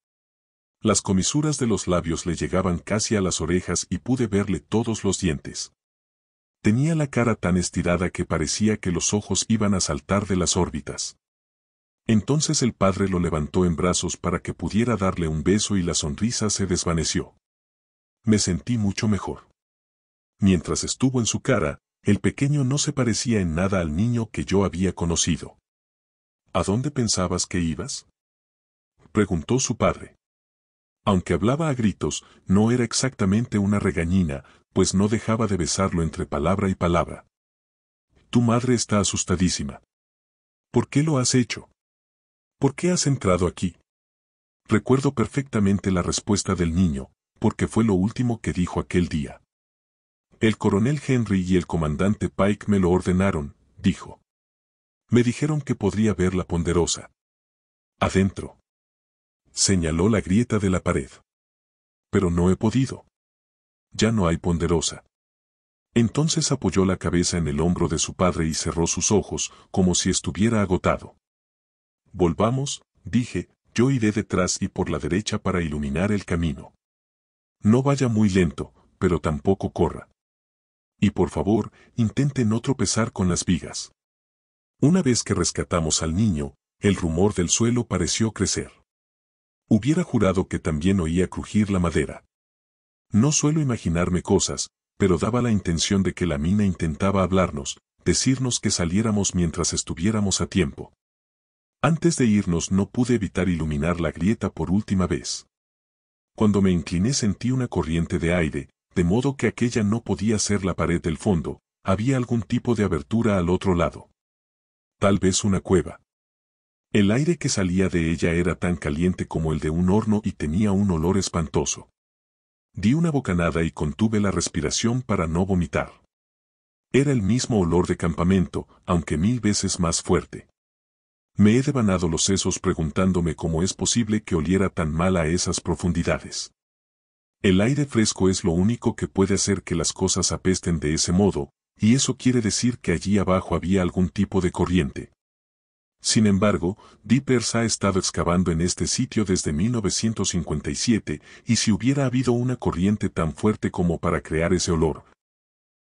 Las comisuras de los labios le llegaban casi a las orejas y pude verle todos los dientes. Tenía la cara tan estirada que parecía que los ojos iban a saltar de las órbitas. Entonces el padre lo levantó en brazos para que pudiera darle un beso y la sonrisa se desvaneció. Me sentí mucho mejor. Mientras estuvo en su cara, el pequeño no se parecía en nada al niño que yo había conocido. ¿A dónde pensabas que ibas?, preguntó su padre. Aunque hablaba a gritos, no era exactamente una regañina, pues no dejaba de besarlo entre palabra y palabra. Tu madre está asustadísima. ¿Por qué lo has hecho? ¿Por qué has entrado aquí? Recuerdo perfectamente la respuesta del niño, porque fue lo último que dijo aquel día. El coronel Henry y el comandante Pike me lo ordenaron, dijo. Me dijeron que podría ver la Ponderosa. Adentro. Señaló la grieta de la pared. Pero no he podido. Ya no hay Ponderosa. Entonces apoyó la cabeza en el hombro de su padre y cerró sus ojos, como si estuviera agotado. Volvamos, dije, yo iré detrás y por la derecha para iluminar el camino. No vaya muy lento, pero tampoco corra. Y por favor, intente no tropezar con las vigas. Una vez que rescatamos al niño, el rumor del suelo pareció crecer. Hubiera jurado que también oía crujir la madera. No suelo imaginarme cosas, pero daba la intención de que la mina intentaba hablarnos, decirnos que saliéramos mientras estuviéramos a tiempo. Antes de irnos no pude evitar iluminar la grieta por última vez. Cuando me incliné sentí una corriente de aire, de modo que aquella no podía ser la pared del fondo, había algún tipo de abertura al otro lado. Tal vez una cueva. El aire que salía de ella era tan caliente como el de un horno y tenía un olor espantoso. Di una bocanada y contuve la respiración para no vomitar. Era el mismo olor de campamento, aunque 1000 veces más fuerte. Me he devanado los sesos preguntándome cómo es posible que oliera tan mal a esas profundidades. El aire fresco es lo único que puede hacer que las cosas apesten de ese modo, y eso quiere decir que allí abajo había algún tipo de corriente. Sin embargo, Dippers ha estado excavando en este sitio desde 1957, y si hubiera habido una corriente tan fuerte como para crear ese olor,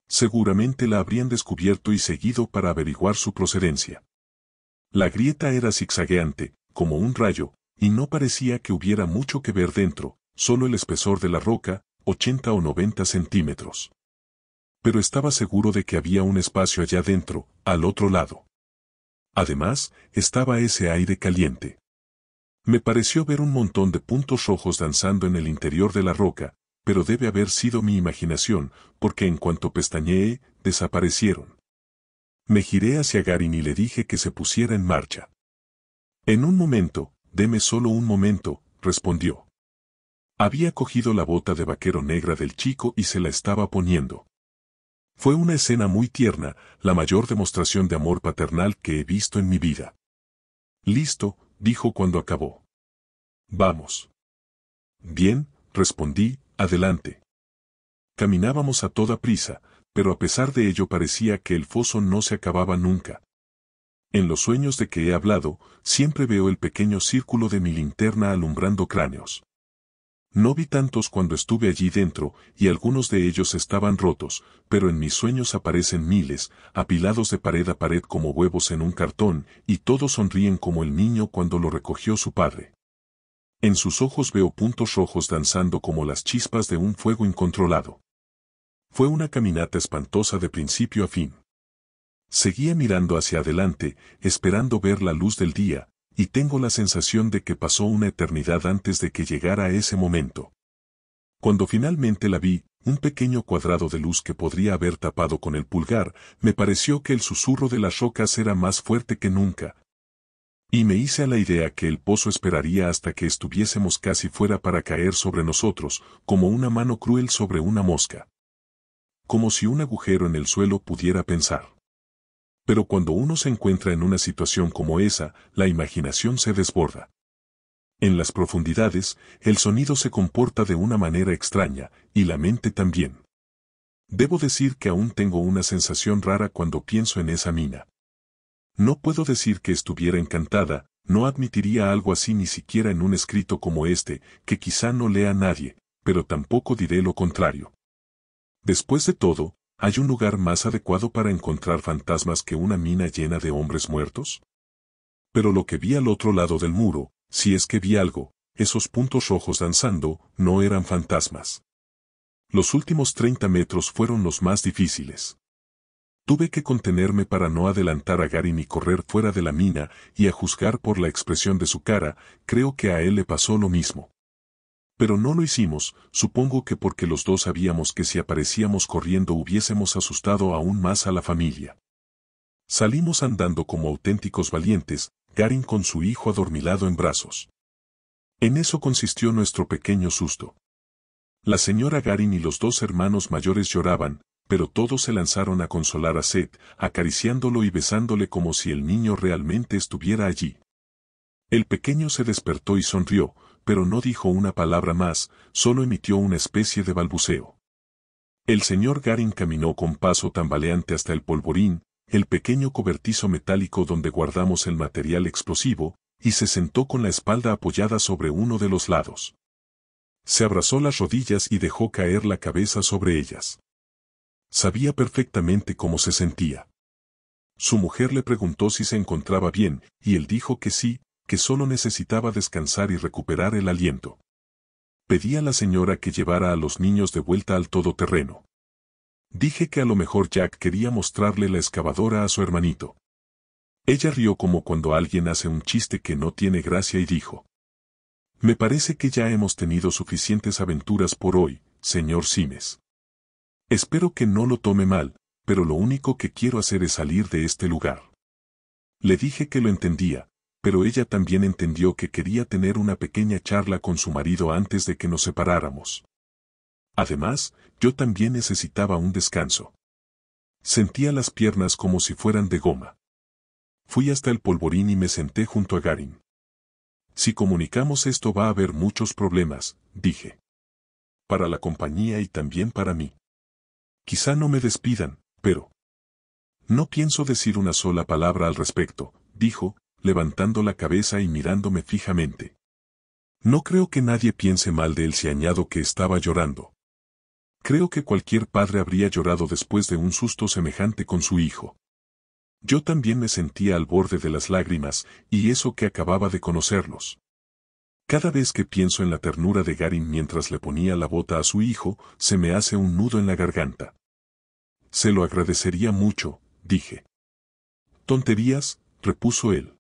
seguramente la habrían descubierto y seguido para averiguar su procedencia. La grieta era zigzagueante, como un rayo, y no parecía que hubiera mucho que ver dentro, solo el espesor de la roca, 80 o 90 centímetros. Pero estaba seguro de que había un espacio allá dentro, al otro lado. Además, estaba ese aire caliente. Me pareció ver un montón de puntos rojos danzando en el interior de la roca, pero debe haber sido mi imaginación, porque en cuanto pestañeé, desaparecieron. Me giré hacia Garin y le dije que se pusiera en marcha. En un momento, deme solo un momento, respondió. Había cogido la bota de vaquero negra del chico y se la estaba poniendo. Fue una escena muy tierna, la mayor demostración de amor paternal que he visto en mi vida. Listo, dijo cuando acabó. Vamos. Bien, respondí, adelante. Caminábamos a toda prisa, pero a pesar de ello parecía que el foso no se acababa nunca. En los sueños de que he hablado, siempre veo el pequeño círculo de mi linterna alumbrando cráneos. No vi tantos cuando estuve allí dentro, y algunos de ellos estaban rotos, pero en mis sueños aparecen miles, apilados de pared a pared como huevos en un cartón, y todos sonríen como el niño cuando lo recogió su padre. En sus ojos veo puntos rojos danzando como las chispas de un fuego incontrolado. Fue una caminata espantosa de principio a fin. Seguía mirando hacia adelante, esperando ver la luz del día, y tengo la sensación de que pasó una eternidad antes de que llegara ese momento. Cuando finalmente la vi, un pequeño cuadrado de luz que podría haber tapado con el pulgar, me pareció que el susurro de las rocas era más fuerte que nunca. Y me hice a la idea que el pozo esperaría hasta que estuviésemos casi fuera para caer sobre nosotros, como una mano cruel sobre una mosca. Como si un agujero en el suelo pudiera pensar. Pero cuando uno se encuentra en una situación como esa, la imaginación se desborda. En las profundidades, el sonido se comporta de una manera extraña, y la mente también. Debo decir que aún tengo una sensación rara cuando pienso en esa mina. No puedo decir que estuviera encantada, no admitiría algo así ni siquiera en un escrito como este, que quizá no lea nadie, pero tampoco diré lo contrario. Después de todo, ¿hay un lugar más adecuado para encontrar fantasmas que una mina llena de hombres muertos? Pero lo que vi al otro lado del muro, si es que vi algo, esos puntos rojos danzando, no eran fantasmas. Los últimos 30 metros fueron los más difíciles. Tuve que contenerme para no adelantar a Garin y correr fuera de la mina, y a juzgar por la expresión de su cara, creo que a él le pasó lo mismo. Pero no lo hicimos, supongo que porque los dos sabíamos que si aparecíamos corriendo hubiésemos asustado aún más a la familia. Salimos andando como auténticos valientes, Garin con su hijo adormilado en brazos. En eso consistió nuestro pequeño susto. La señora Garin y los dos hermanos mayores lloraban, pero todos se lanzaron a consolar a Seth, acariciándolo y besándole como si el niño realmente estuviera allí. El pequeño se despertó y sonrió, pero no dijo una palabra más, solo emitió una especie de balbuceo. El señor Garin caminó con paso tambaleante hasta el polvorín, el pequeño cobertizo metálico donde guardamos el material explosivo, y se sentó con la espalda apoyada sobre uno de los lados. Se abrazó las rodillas y dejó caer la cabeza sobre ellas. Sabía perfectamente cómo se sentía. Su mujer le preguntó si se encontraba bien, y él dijo que sí, que solo necesitaba descansar y recuperar el aliento. Pedí a la señora que llevara a los niños de vuelta al todoterreno. Dije que a lo mejor Jack quería mostrarle la excavadora a su hermanito. Ella rió como cuando alguien hace un chiste que no tiene gracia y dijo: «Me parece que ya hemos tenido suficientes aventuras por hoy, señor Simes. Espero que no lo tome mal, pero lo único que quiero hacer es salir de este lugar». Le dije que lo entendía, pero ella también entendió que quería tener una pequeña charla con su marido antes de que nos separáramos. Además, yo también necesitaba un descanso. Sentía las piernas como si fueran de goma. Fui hasta el polvorín y me senté junto a Garin. «Si comunicamos esto va a haber muchos problemas», dije. «Para la compañía y también para mí. Quizá no me despidan, pero...». «No pienso decir una sola palabra al respecto», dijo, levantando la cabeza y mirándome fijamente. «No creo que nadie piense mal de él si añado que estaba llorando. Creo que cualquier padre habría llorado después de un susto semejante con su hijo. Yo también me sentía al borde de las lágrimas, y eso que acababa de conocerlos. Cada vez que pienso en la ternura de Garin mientras le ponía la bota a su hijo, se me hace un nudo en la garganta. «Se lo agradecería mucho», dije. «Tonterías», repuso él.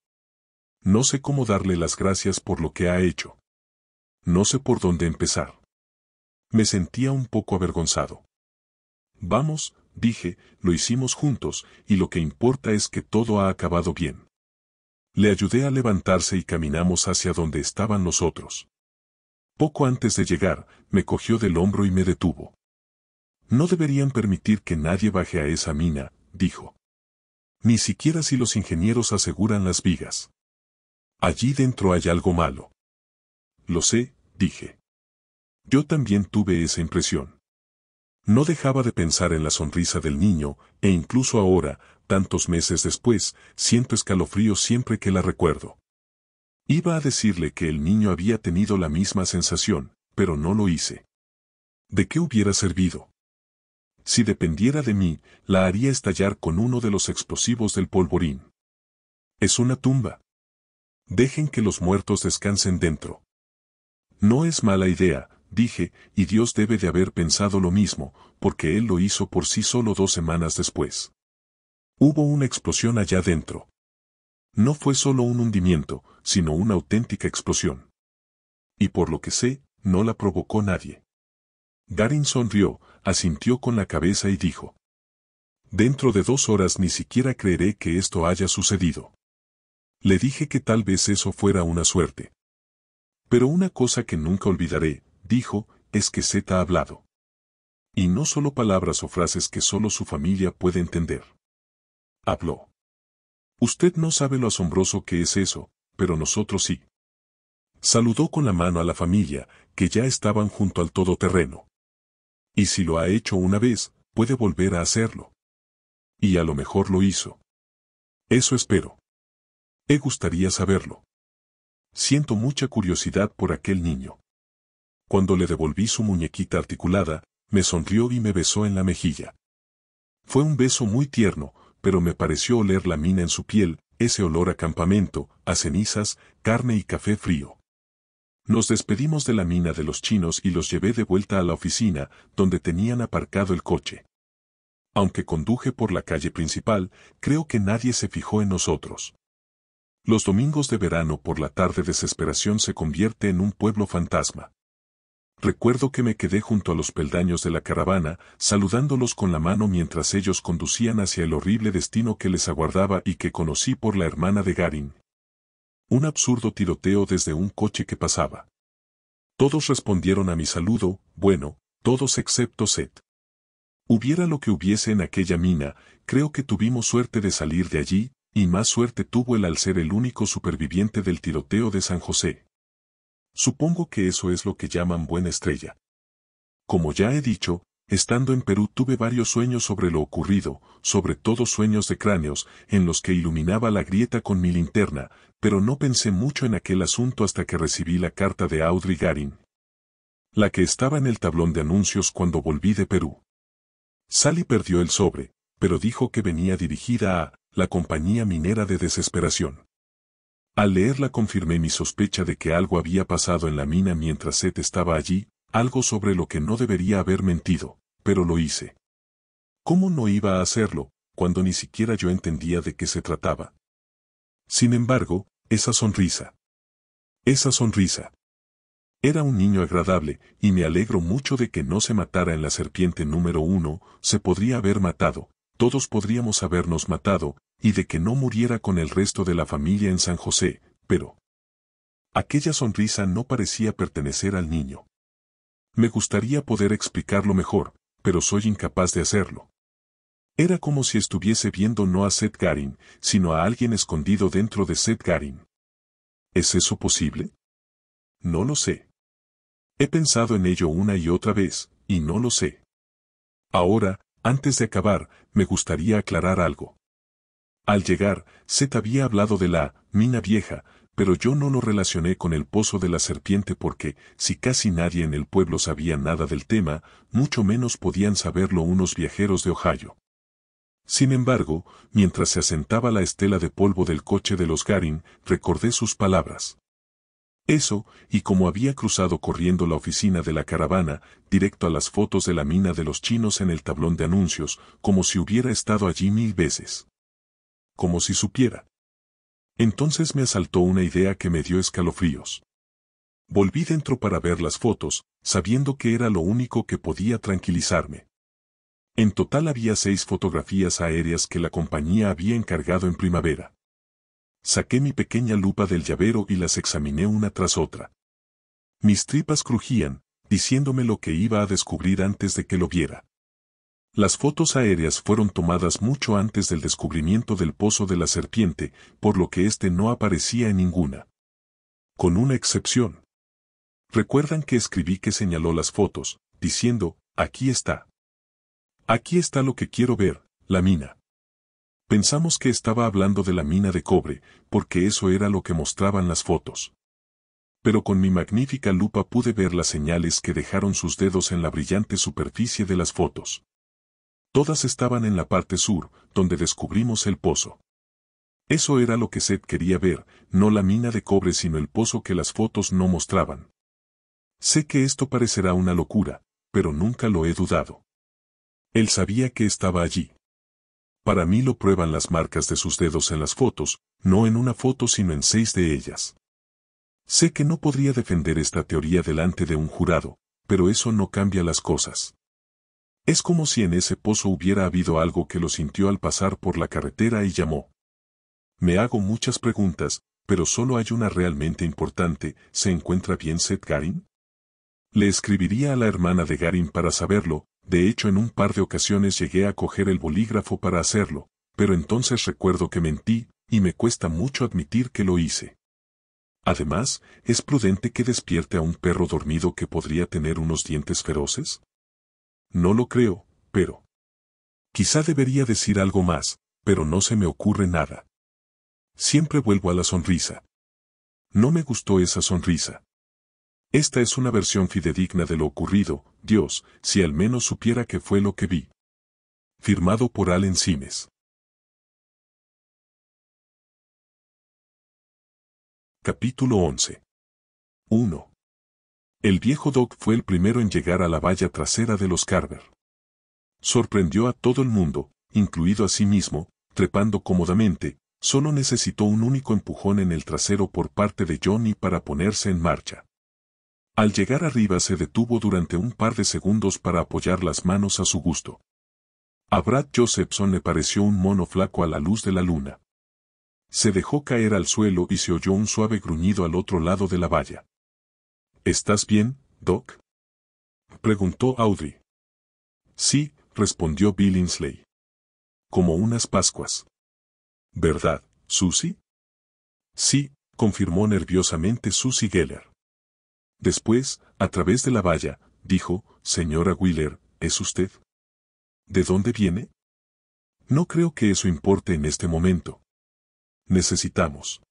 «No sé cómo darle las gracias por lo que ha hecho. No sé por dónde empezar». Me sentía un poco avergonzado. «Vamos», dije, «lo hicimos juntos, y lo que importa es que todo ha acabado bien». Le ayudé a levantarse y caminamos hacia donde estaban los otros. Poco antes de llegar, me cogió del hombro y me detuvo. «No deberían permitir que nadie baje a esa mina», dijo. «Ni siquiera si los ingenieros aseguran las vigas. Allí dentro hay algo malo». «Lo sé», dije. Yo también tuve esa impresión. No dejaba de pensar en la sonrisa del niño, e incluso ahora, tantos meses después, siento escalofríos siempre que la recuerdo. Iba a decirle que el niño había tenido la misma sensación, pero no lo hice. ¿De qué hubiera servido? Si dependiera de mí, la haría estallar con uno de los explosivos del polvorín. Es una tumba. Dejen que los muertos descansen dentro. No es mala idea, dije, y Dios debe de haber pensado lo mismo, porque Él lo hizo por sí solo 2 semanas después. Hubo una explosión allá dentro. No fue solo un hundimiento, sino una auténtica explosión. Y por lo que sé, no la provocó nadie. Garin sonrió, asintió con la cabeza y dijo: «Dentro de 2 horas ni siquiera creeré que esto haya sucedido». Le dije que tal vez eso fuera una suerte. «Pero una cosa que nunca olvidaré», dijo, «es que Seth ha hablado. Y no solo palabras o frases que solo su familia puede entender. Habló. Usted no sabe lo asombroso que es eso, pero nosotros sí». Saludó con la mano a la familia, que ya estaban junto al todoterreno. «Y si lo ha hecho una vez, puede volver a hacerlo. Y a lo mejor lo hizo. Eso espero. Me gustaría saberlo. Siento mucha curiosidad por aquel niño». Cuando le devolví su muñequita articulada, me sonrió y me besó en la mejilla. Fue un beso muy tierno, pero me pareció oler la mina en su piel, ese olor a campamento, a cenizas, carne y café frío. Nos despedimos de la mina de los chinos y los llevé de vuelta a la oficina, donde tenían aparcado el coche. Aunque conduje por la calle principal, creo que nadie se fijó en nosotros. Los domingos de verano por la tarde Desesperación se convierte en un pueblo fantasma. Recuerdo que me quedé junto a los peldaños de la caravana, saludándolos con la mano mientras ellos conducían hacia el horrible destino que les aguardaba y que conocí por la hermana de Garin. Un absurdo tiroteo desde un coche que pasaba. Todos respondieron a mi saludo, bueno, todos excepto Seth. Hubiera lo que hubiese en aquella mina, creo que tuvimos suerte de salir de allí, y más suerte tuvo él al ser el único superviviente del tiroteo de San José. Supongo que eso es lo que llaman buena estrella. Como ya he dicho, estando en Perú tuve varios sueños sobre lo ocurrido, sobre todo sueños de cráneos, en los que iluminaba la grieta con mi linterna, pero no pensé mucho en aquel asunto hasta que recibí la carta de Audrey Garin. La que estaba en el tablón de anuncios cuando volví de Perú. Sally perdió el sobre, pero dijo que venía dirigida a la compañía minera de Desesperación. Al leerla confirmé mi sospecha de que algo había pasado en la mina mientras Seth estaba allí, algo sobre lo que no debería haber mentido, pero lo hice. ¿Cómo no iba a hacerlo, cuando ni siquiera yo entendía de qué se trataba? Sin embargo, esa sonrisa. Era un niño agradable, y me alegro mucho de que no se matara en la serpiente número 1, se podría haber matado, todos podríamos habernos matado, y de que no muriera con el resto de la familia en San José, pero aquella sonrisa no parecía pertenecer al niño. Me gustaría poder explicarlo mejor, pero soy incapaz de hacerlo. Era como si estuviese viendo no a Seth Garin, sino a alguien escondido dentro de Seth Garin. ¿Es eso posible? No lo sé. He pensado en ello una y otra vez, y no lo sé. Ahora, antes de acabar, me gustaría aclarar algo. Al llegar, Seth había hablado de la mina vieja, pero yo no lo relacioné con el pozo de la serpiente porque, si casi nadie en el pueblo sabía nada del tema, mucho menos podían saberlo unos viajeros de Ohio. Sin embargo, mientras se asentaba la estela de polvo del coche de los Garin, recordé sus palabras. Eso, y como había cruzado corriendo la oficina de la caravana, directo a las fotos de la mina de los chinos en el tablón de anuncios, como si hubiera estado allí 1000 veces. Como si supiera. Entonces me asaltó una idea que me dio escalofríos. Volví dentro para ver las fotos, sabiendo que era lo único que podía tranquilizarme. En total había 6 fotografías aéreas que la compañía había encargado en primavera. Saqué mi pequeña lupa del llavero y las examiné una tras otra. Mis tripas crujían, diciéndome lo que iba a descubrir antes de que lo viera. Las fotos aéreas fueron tomadas mucho antes del descubrimiento del pozo de la serpiente, por lo que éste no aparecía en ninguna. Con una excepción. Recuerdan que escribí que señaló las fotos, diciendo, aquí está. Aquí está lo que quiero ver, la mina. Pensamos que estaba hablando de la mina de cobre, porque eso era lo que mostraban las fotos. Pero con mi magnífica lupa pude ver las señales que dejaron sus dedos en la brillante superficie de las fotos. Todas estaban en la parte sur, donde descubrimos el pozo. Eso era lo que Seth quería ver, no la mina de cobre sino el pozo que las fotos no mostraban. Sé que esto parecerá una locura, pero nunca lo he dudado. Él sabía que estaba allí. Para mí lo prueban las marcas de sus dedos en las fotos, no en una foto sino en 6 de ellas. Sé que no podría defender esta teoría delante de un jurado, pero eso no cambia las cosas. Es como si en ese pozo hubiera habido algo que lo sintió al pasar por la carretera y llamó. Me hago muchas preguntas, pero solo hay una realmente importante, ¿se encuentra bien Seth Garin? Le escribiría a la hermana de Garin para saberlo, de hecho en un par de ocasiones llegué a coger el bolígrafo para hacerlo, pero entonces recuerdo que mentí, y me cuesta mucho admitir que lo hice. Además, ¿es prudente que despierte a un perro dormido que podría tener unos dientes feroces? No lo creo, pero... Quizá debería decir algo más, pero no se me ocurre nada. Siempre vuelvo a la sonrisa. No me gustó esa sonrisa. Esta es una versión fidedigna de lo ocurrido, Dios, si al menos supiera qué fue lo que vi. Firmado por Allen Simes. Capítulo 11. 1. El viejo Doc fue el primero en llegar a la valla trasera de los Carver. Sorprendió a todo el mundo, incluido a sí mismo, trepando cómodamente, solo necesitó un único empujón en el trasero por parte de Johnny para ponerse en marcha. Al llegar arriba se detuvo durante un par de segundos para apoyar las manos a su gusto. A Brad Josephson le pareció un mono flaco a la luz de la luna. Se dejó caer al suelo y se oyó un suave gruñido al otro lado de la valla. ¿Estás bien, Doc?, preguntó Audrey. Sí, respondió Billingsley. Como unas Pascuas. ¿Verdad, Susie? Sí, confirmó nerviosamente Susie Geller. Después, a través de la valla, dijo, señora Wheeler, ¿es usted? ¿De dónde viene? No creo que eso importe en este momento. Necesitamos.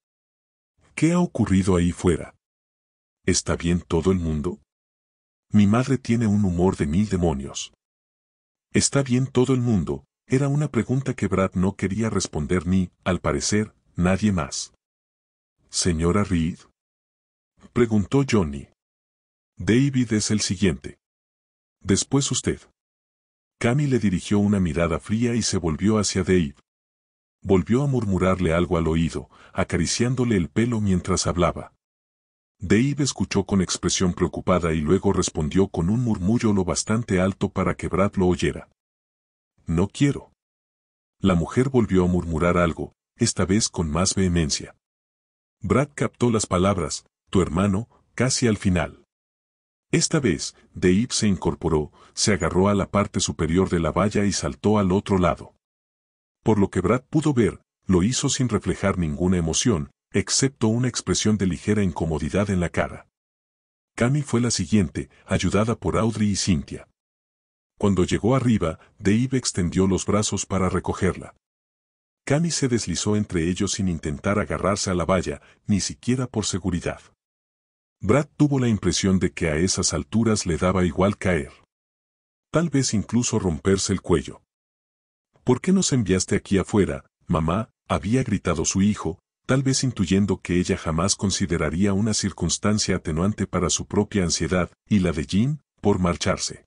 ¿Qué ha ocurrido ahí fuera? ¿Está bien todo el mundo? Mi madre tiene un humor de 1000 demonios. ¿Está bien todo el mundo? Era una pregunta que Brad no quería responder ni, al parecer, nadie más. ¿Señora Reed?, preguntó Johnny. David es el siguiente. Después usted. Cami le dirigió una mirada fría y se volvió hacia Dave. Volvió a murmurarle algo al oído, acariciándole el pelo mientras hablaba. Dave escuchó con expresión preocupada y luego respondió con un murmullo lo bastante alto para que Brad lo oyera. No quiero. La mujer volvió a murmurar algo, esta vez con más vehemencia. Brad captó las palabras, tu hermano, casi al final. Esta vez, Dave se incorporó, se agarró a la parte superior de la valla y saltó al otro lado. Por lo que Brad pudo ver, lo hizo sin reflejar ninguna emoción, excepto una expresión de ligera incomodidad en la cara. Cami fue la siguiente, ayudada por Audrey y Cynthia. Cuando llegó arriba, Dave extendió los brazos para recogerla. Cami se deslizó entre ellos sin intentar agarrarse a la valla, ni siquiera por seguridad. Brad tuvo la impresión de que a esas alturas le daba igual caer. Tal vez incluso romperse el cuello. ¿Por qué nos enviaste aquí afuera, mamá?, había gritado su hijo, tal vez intuyendo que ella jamás consideraría una circunstancia atenuante para su propia ansiedad, y la de Jean, por marcharse.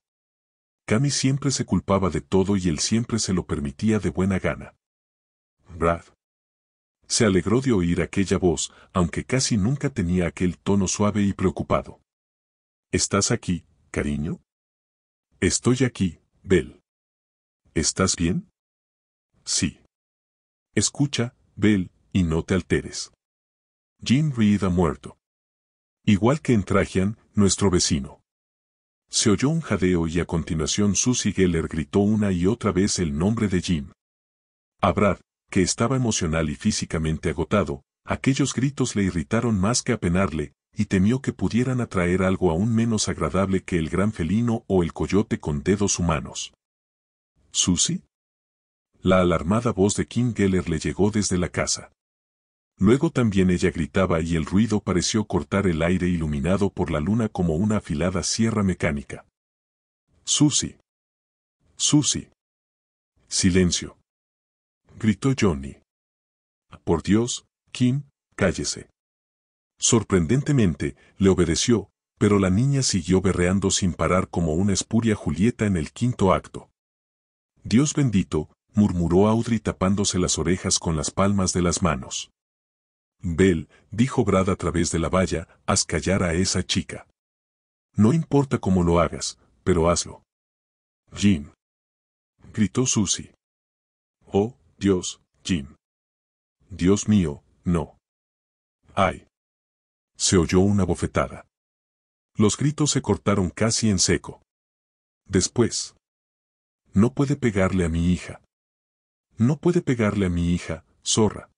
Cami siempre se culpaba de todo y él siempre se lo permitía de buena gana. Brad. Se alegró de oír aquella voz, aunque casi nunca tenía aquel tono suave y preocupado. ¿Estás aquí, cariño? Estoy aquí, Belle. ¿Estás bien? Sí. Escucha, Belle, y no te alteres. Jean Reed ha muerto. Igual que en Trajan, nuestro vecino. Se oyó un jadeo y a continuación Susie Geller gritó una y otra vez el nombre de Jean. A Brad, que estaba emocional y físicamente agotado, aquellos gritos le irritaron más que apenarle, y temió que pudieran atraer algo aún menos agradable que el gran felino o el coyote con dedos humanos. ¿Susie? La alarmada voz de Kim Geller le llegó desde la casa. Luego también ella gritaba y el ruido pareció cortar el aire iluminado por la luna como una afilada sierra mecánica. «Susie. Susie. Silencio», gritó Johnny. «Por Dios, Kim, cállese». Sorprendentemente, le obedeció, pero la niña siguió berreando sin parar como una espuria Julieta en el quinto acto. «Dios bendito», murmuró Audrey tapándose las orejas con las palmas de las manos. «Belle», dijo Brad a través de la valla, «haz callar a esa chica. No importa cómo lo hagas, pero hazlo». «Jean», gritó Susie. «Oh, Dios, Jean. Dios mío, no». «Ay». Se oyó una bofetada. Los gritos se cortaron casi en seco. Después. «No puede pegarle a mi hija. No puede pegarle a mi hija, zorra.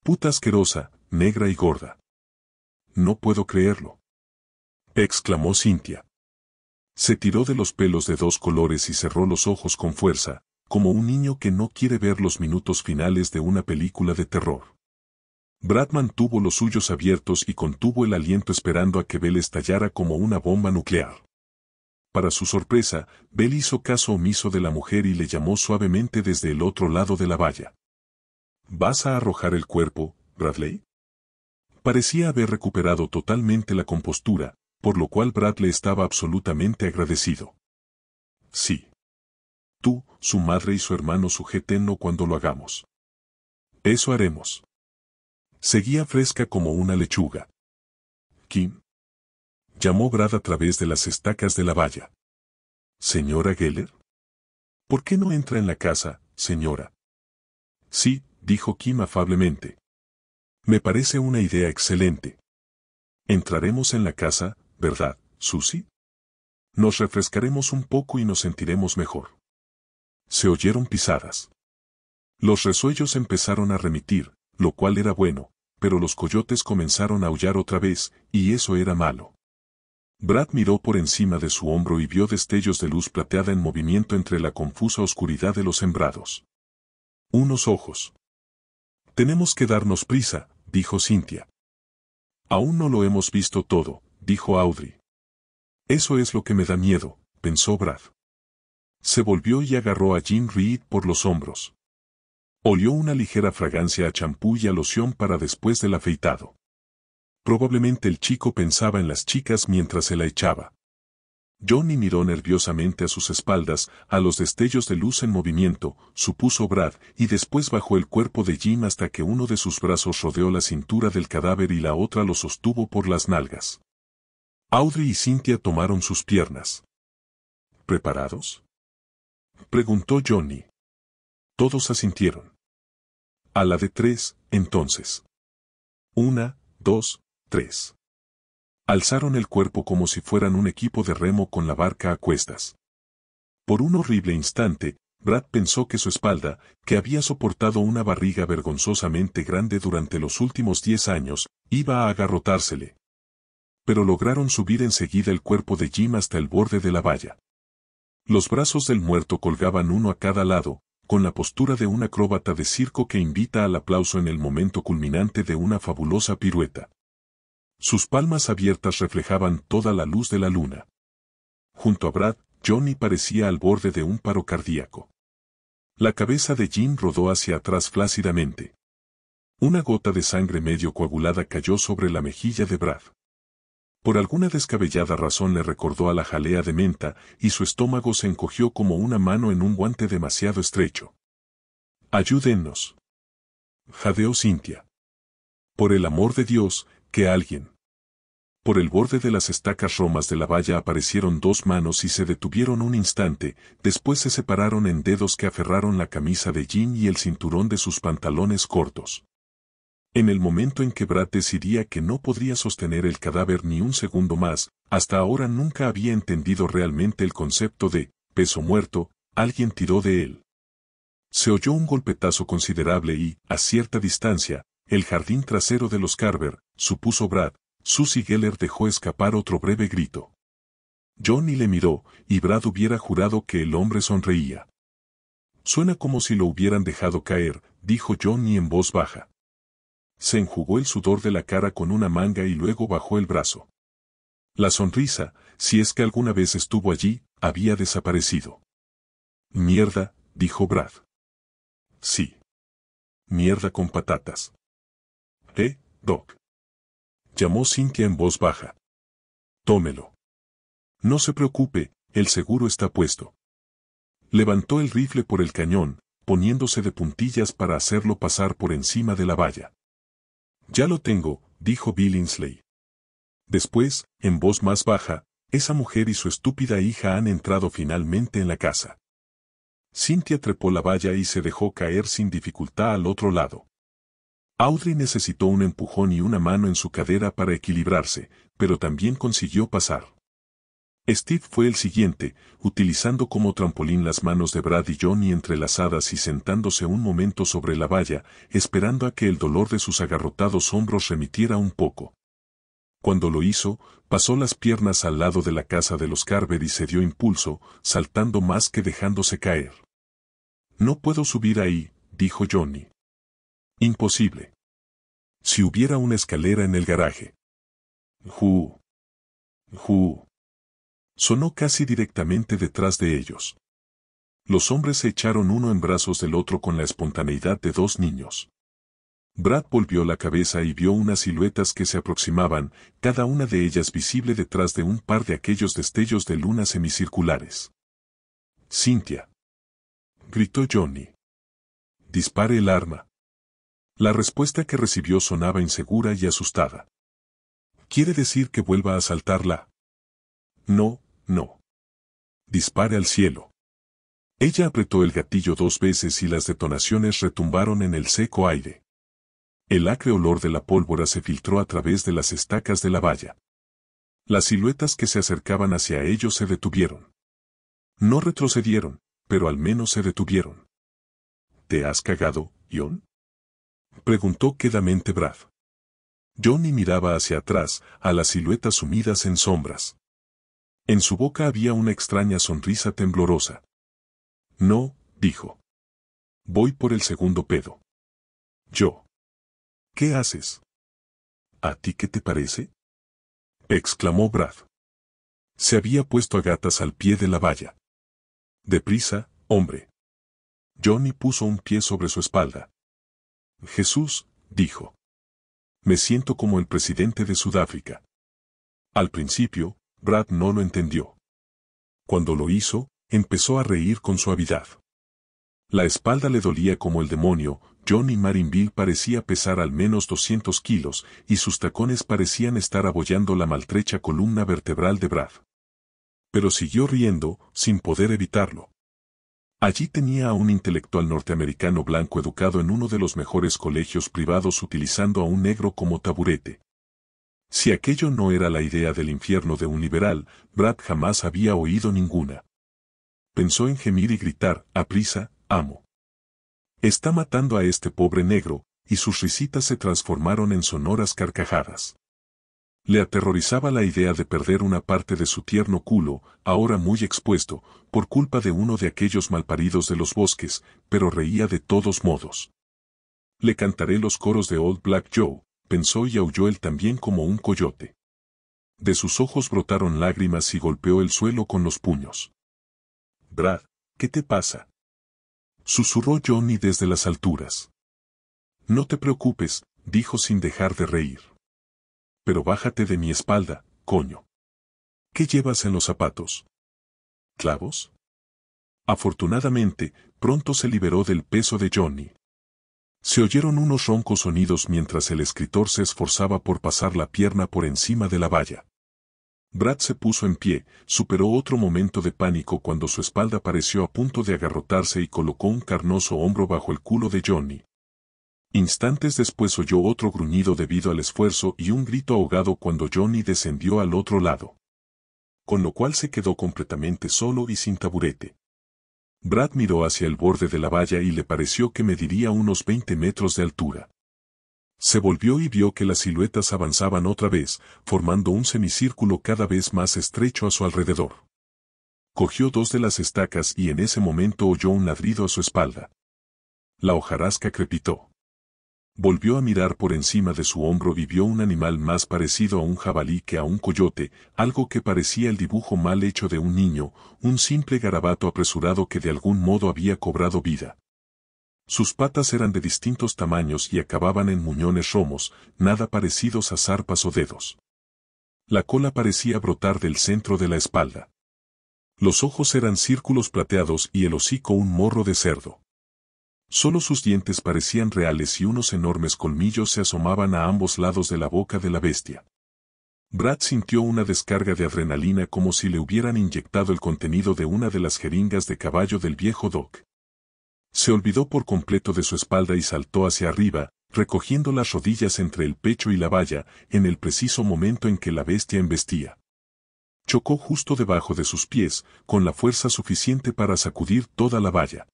Puta asquerosa, negra y gorda. No puedo creerlo», exclamó Cynthia. Se tiró de los pelos de dos colores y cerró los ojos con fuerza, como un niño que no quiere ver los minutos finales de una película de terror. Brad mantuvo los suyos abiertos y contuvo el aliento esperando a que Belle estallara como una bomba nuclear. Para su sorpresa, Belle hizo caso omiso de la mujer y le llamó suavemente desde el otro lado de la valla. «¿Vas a arrojar el cuerpo, Bradley?», Parecía haber recuperado totalmente la compostura, por lo cual Brad le estaba absolutamente agradecido. Sí. Tú, su madre y su hermano sujétenlo cuando lo hagamos. Eso haremos. Seguía fresca como una lechuga. Kim. Llamó Brad a través de las estacas de la valla. ¿Señora Geller? ¿Por qué no entra en la casa, señora? Sí, dijo Kim afablemente. Me parece una idea excelente. Entraremos en la casa, ¿verdad, Susie? Nos refrescaremos un poco y nos sentiremos mejor. Se oyeron pisadas. Los resuellos empezaron a remitir, lo cual era bueno, pero los coyotes comenzaron a aullar otra vez, y eso era malo. Brad miró por encima de su hombro y vio destellos de luz plateada en movimiento entre la confusa oscuridad de los sembrados. Unos ojos. Tenemos que darnos prisa, dijo Cynthia. Aún no lo hemos visto todo, dijo Audrey. Eso es lo que me da miedo, pensó Brad. Se volvió y agarró a Jean Reed por los hombros. Olió una ligera fragancia a champú y a loción para después del afeitado. Probablemente el chico pensaba en las chicas mientras se la echaba. Johnny miró nerviosamente a sus espaldas, a los destellos de luz en movimiento, supuso Brad, y después bajó el cuerpo de Jim hasta que uno de sus brazos rodeó la cintura del cadáver y la otra lo sostuvo por las nalgas. Audrey y Cynthia tomaron sus piernas. ¿Preparados?, preguntó Johnny. Todos asintieron. A la de 3, entonces. 1, 2, 3. Alzaron el cuerpo como si fueran un equipo de remo con la barca a cuestas. Por un horrible instante, Brad pensó que su espalda, que había soportado una barriga vergonzosamente grande durante los últimos 10 años, iba a agarrotársele. Pero lograron subir enseguida el cuerpo de Jim hasta el borde de la valla. Los brazos del muerto colgaban uno a cada lado, con la postura de un acróbata de circo que invita al aplauso en el momento culminante de una fabulosa pirueta. Sus palmas abiertas reflejaban toda la luz de la luna. Junto a Brad, Johnny parecía al borde de un paro cardíaco. La cabeza de Jim rodó hacia atrás flácidamente. Una gota de sangre medio coagulada cayó sobre la mejilla de Brad. Por alguna descabellada razón le recordó a la jalea de menta, y su estómago se encogió como una mano en un guante demasiado estrecho. «Ayúdennos», jadeó Cynthia. «Por el amor de Dios, que alguien». Por el borde de las estacas romas de la valla aparecieron dos manos y se detuvieron un instante, después se separaron en dedos que aferraron la camisa de Jim y el cinturón de sus pantalones cortos. En el momento en que Brad decidía que no podría sostener el cadáver ni un segundo más, hasta ahora nunca había entendido realmente el concepto de peso muerto, alguien tiró de él. Se oyó un golpetazo considerable y, a cierta distancia, el jardín trasero de los Carver, supuso Brad. Susie Geller dejó escapar otro breve grito. Johnny le miró, y Brad hubiera jurado que el hombre sonreía. Suena como si lo hubieran dejado caer, dijo Johnny en voz baja. Se enjugó el sudor de la cara con una manga y luego bajó el brazo. La sonrisa, si es que alguna vez estuvo allí, había desaparecido. Mierda, dijo Brad. Sí. Mierda con patatas. Doc. Llamó Cynthia en voz baja. Tómelo. No se preocupe, el seguro está puesto. Levantó el rifle por el cañón, poniéndose de puntillas para hacerlo pasar por encima de la valla. Ya lo tengo, dijo Billingsley. Después, en voz más baja, esa mujer y su estúpida hija han entrado finalmente en la casa. Cynthia trepó la valla y se dejó caer sin dificultad al otro lado. Audrey necesitó un empujón y una mano en su cadera para equilibrarse, pero también consiguió pasar. Steve fue el siguiente, utilizando como trampolín las manos de Brad y Johnny entrelazadas y sentándose un momento sobre la valla, esperando a que el dolor de sus agarrotados hombros remitiera un poco. Cuando lo hizo, pasó las piernas al lado de la casa de los Carver y se dio impulso, saltando más que dejándose caer. «No puedo subir ahí», dijo Johnny. «Imposible. Si hubiera una escalera en el garaje». «Ju. Sonó casi directamente detrás de ellos. Los hombres se echaron uno en brazos del otro con la espontaneidad de dos niños. Brad volvió la cabeza y vio unas siluetas que se aproximaban, cada una de ellas visible detrás de un par de aquellos destellos de luna semicirculares. «Cynthia», gritó Johnny. «Dispare el arma». La respuesta que recibió sonaba insegura y asustada. «¿Quiere decir que vuelva a asaltarla?» «No, no. Dispare al cielo». Ella apretó el gatillo 2 veces y las detonaciones retumbaron en el seco aire. El acre olor de la pólvora se filtró a través de las estacas de la valla. Las siluetas que se acercaban hacia ellos se detuvieron. No retrocedieron, pero al menos se detuvieron. ¿Te has cagado, John?, preguntó quedamente Brad. Johnny miraba hacia atrás, a las siluetas sumidas en sombras. En su boca había una extraña sonrisa temblorosa. «No», dijo. «Voy por el segundo pedo». «¿Yo? ¿Qué haces?» «¿A ti qué te parece?», exclamó Brad. Se había puesto a gatas al pie de la valla. «Deprisa, hombre». Johnny puso un pie sobre su espalda. «Jesús», dijo. «Me siento como el presidente de Sudáfrica». Al principio, Brad no lo entendió. Cuando lo hizo, empezó a reír con suavidad. La espalda le dolía como el demonio. Johnny Marinville parecía pesar al menos 200 kilos, y sus tacones parecían estar abollando la maltrecha columna vertebral de Brad. Pero siguió riendo, sin poder evitarlo. Allí tenía a un intelectual norteamericano blanco educado en uno de los mejores colegios privados utilizando a un negro como taburete. Si aquello no era la idea del infierno de un liberal, Brad jamás había oído ninguna. Pensó en gemir y gritar, «¡Aprisa, amo! Está matando a este pobre negro», y sus risitas se transformaron en sonoras carcajadas. Le aterrorizaba la idea de perder una parte de su tierno culo, ahora muy expuesto, por culpa de uno de aquellos malparidos de los bosques, pero reía de todos modos. «Le cantaré los coros de Old Black Joe», pensó, y aulló él también como un coyote. De sus ojos brotaron lágrimas y golpeó el suelo con los puños. «Brad, ¿qué te pasa?», susurró Johnny desde las alturas. «No te preocupes», dijo sin dejar de reír. «Pero bájate de mi espalda, coño. ¿Qué llevas en los zapatos? ¿Clavos?». Afortunadamente, pronto se liberó del peso de Johnny. Se oyeron unos roncos sonidos mientras el escritor se esforzaba por pasar la pierna por encima de la valla. Brad se puso en pie, superó otro momento de pánico cuando su espalda pareció a punto de agarrotarse y colocó un carnoso hombro bajo el culo de Johnny. Instantes después oyó otro gruñido debido al esfuerzo y un grito ahogado cuando Johnny descendió al otro lado. Con lo cual se quedó completamente solo y sin taburete. Brad miró hacia el borde de la valla y le pareció que mediría unos 20 metros de altura. Se volvió y vio que las siluetas avanzaban otra vez, formando un semicírculo cada vez más estrecho a su alrededor. Cogió 2 de las estacas y en ese momento oyó un ladrido a su espalda. La hojarasca crepitó. Volvió a mirar por encima de su hombro y vio un animal más parecido a un jabalí que a un coyote, algo que parecía el dibujo mal hecho de un niño, un simple garabato apresurado que de algún modo había cobrado vida. Sus patas eran de distintos tamaños y acababan en muñones romos, nada parecidos a zarpas o dedos. La cola parecía brotar del centro de la espalda. Los ojos eran círculos plateados y el hocico un morro de cerdo. Solo sus dientes parecían reales y unos enormes colmillos se asomaban a ambos lados de la boca de la bestia. Brad sintió una descarga de adrenalina como si le hubieran inyectado el contenido de una de las jeringas de caballo del viejo Doc. Se olvidó por completo de su espalda y saltó hacia arriba, recogiendo las rodillas entre el pecho y la valla, en el preciso momento en que la bestia embestía. Chocó justo debajo de sus pies, con la fuerza suficiente para sacudir toda la valla.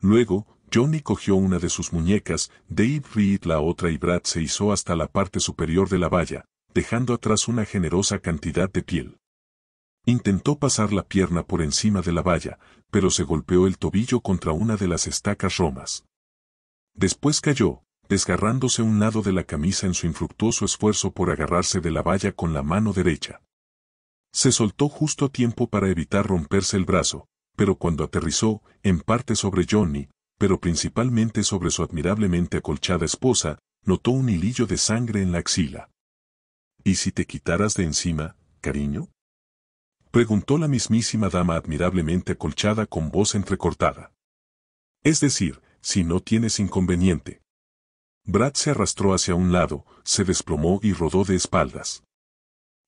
Luego, Johnny cogió una de sus muñecas, Dave Reed la otra y Brad se izó hasta la parte superior de la valla, dejando atrás una generosa cantidad de piel. Intentó pasar la pierna por encima de la valla, pero se golpeó el tobillo contra una de las estacas romas. Después cayó, desgarrándose un lado de la camisa en su infructuoso esfuerzo por agarrarse de la valla con la mano derecha. Se soltó justo a tiempo para evitar romperse el brazo, pero cuando aterrizó, en parte sobre Johnny, pero principalmente sobre su admirablemente acolchada esposa, notó un hilillo de sangre en la axila. ¿Y si te quitaras de encima, cariño? Preguntó la mismísima dama admirablemente acolchada con voz entrecortada. Es decir, si no tienes inconveniente. Brad se arrastró hacia un lado, se desplomó y rodó de espaldas.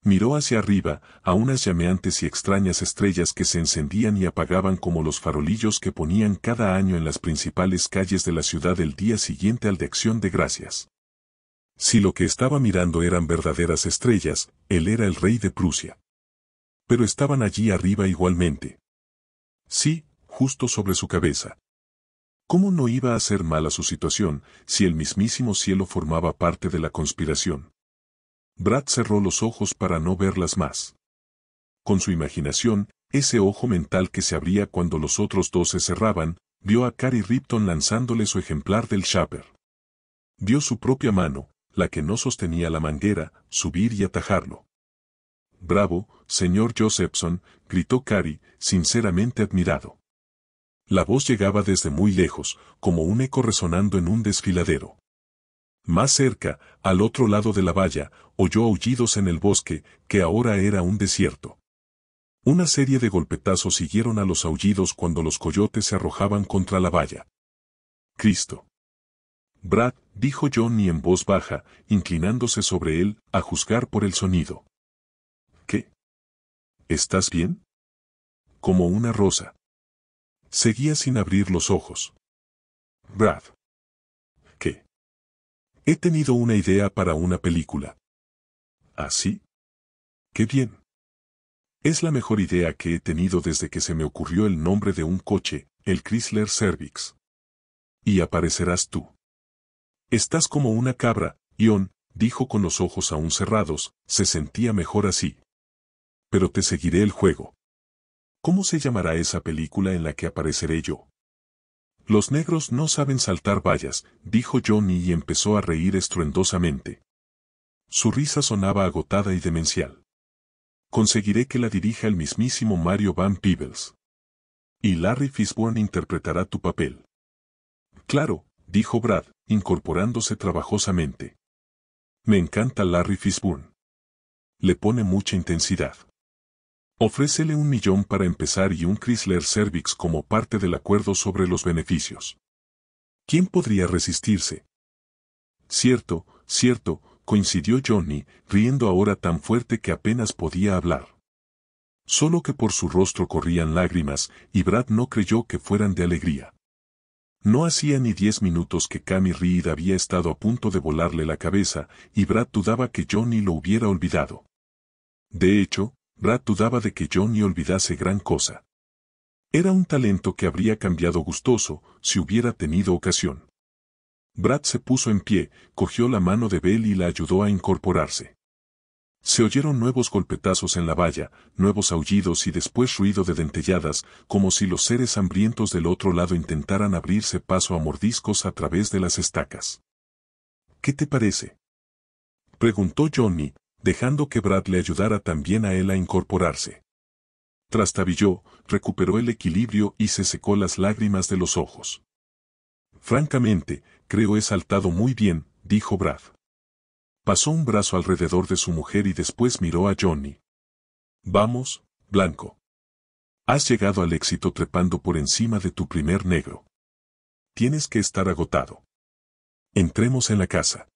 Miró hacia arriba, a unas llameantes y extrañas estrellas que se encendían y apagaban como los farolillos que ponían cada año en las principales calles de la ciudad el día siguiente al de Acción de Gracias. Si lo que estaba mirando eran verdaderas estrellas, él era el rey de Prusia. Pero estaban allí arriba igualmente. Sí, justo sobre su cabeza. ¿Cómo no iba a ser mala su situación, si el mismísimo cielo formaba parte de la conspiración? Brad cerró los ojos para no verlas más. Con su imaginación, ese ojo mental que se abría cuando los otros dos se cerraban, vio a Carrie Ripton lanzándole su ejemplar del Shaper. Vio su propia mano, la que no sostenía la manguera, subir y atajarlo. «Bravo, señor Josephson», gritó Carrie, sinceramente admirado. La voz llegaba desde muy lejos, como un eco resonando en un desfiladero. Más cerca, al otro lado de la valla, oyó aullidos en el bosque, que ahora era un desierto. Una serie de golpetazos siguieron a los aullidos cuando los coyotes se arrojaban contra la valla. «Cristo». «Brad», dijo Johnny en voz baja, inclinándose sobre él, a juzgar por el sonido. «¿Qué? ¿Estás bien?» «Como una rosa». Seguía sin abrir los ojos. «Brad». «¿Qué?» «He tenido una idea para una película». ¿Ah, sí? ¡Qué bien! Es la mejor idea que he tenido desde que se me ocurrió el nombre de un coche, el Chrysler Cervix. Y aparecerás tú. Estás como una cabra, Ion, dijo con los ojos aún cerrados, se sentía mejor así. Pero te seguiré el juego. ¿Cómo se llamará esa película en la que apareceré yo? Los negros no saben saltar vallas, dijo Johnny y empezó a reír estruendosamente. Su risa sonaba agotada y demencial. Conseguiré que la dirija el mismísimo Mario Van Peebles. Y Larry Fishburne interpretará tu papel. Claro, dijo Brad, incorporándose trabajosamente. Me encanta Larry Fishburne. Le pone mucha intensidad. Ofrécele 1 millón para empezar y un Chrysler Cervix como parte del acuerdo sobre los beneficios. ¿Quién podría resistirse? Cierto, cierto, coincidió Johnny, riendo ahora tan fuerte que apenas podía hablar. Solo que por su rostro corrían lágrimas, y Brad no creyó que fueran de alegría. No hacía ni 10 minutos que Cammy Reed había estado a punto de volarle la cabeza, y Brad dudaba que Johnny lo hubiera olvidado. De hecho, Brad dudaba de que Johnny olvidase gran cosa. Era un talento que habría cambiado gustoso, si hubiera tenido ocasión. Brad se puso en pie, cogió la mano de Belle y la ayudó a incorporarse. Se oyeron nuevos golpetazos en la valla, nuevos aullidos y después ruido de dentelladas, como si los seres hambrientos del otro lado intentaran abrirse paso a mordiscos a través de las estacas. ¿Qué te parece?, preguntó Johnny, dejando que Brad le ayudara también a él a incorporarse. Trastabilló, recuperó el equilibrio y se secó las lágrimas de los ojos. Francamente, creo he saltado muy bien, dijo Brad. Pasó un brazo alrededor de su mujer y después miró a Johnny. Vamos, Blanco. Has llegado al éxito trepando por encima de tu primer negro. Tienes que estar agotado. Entremos en la casa.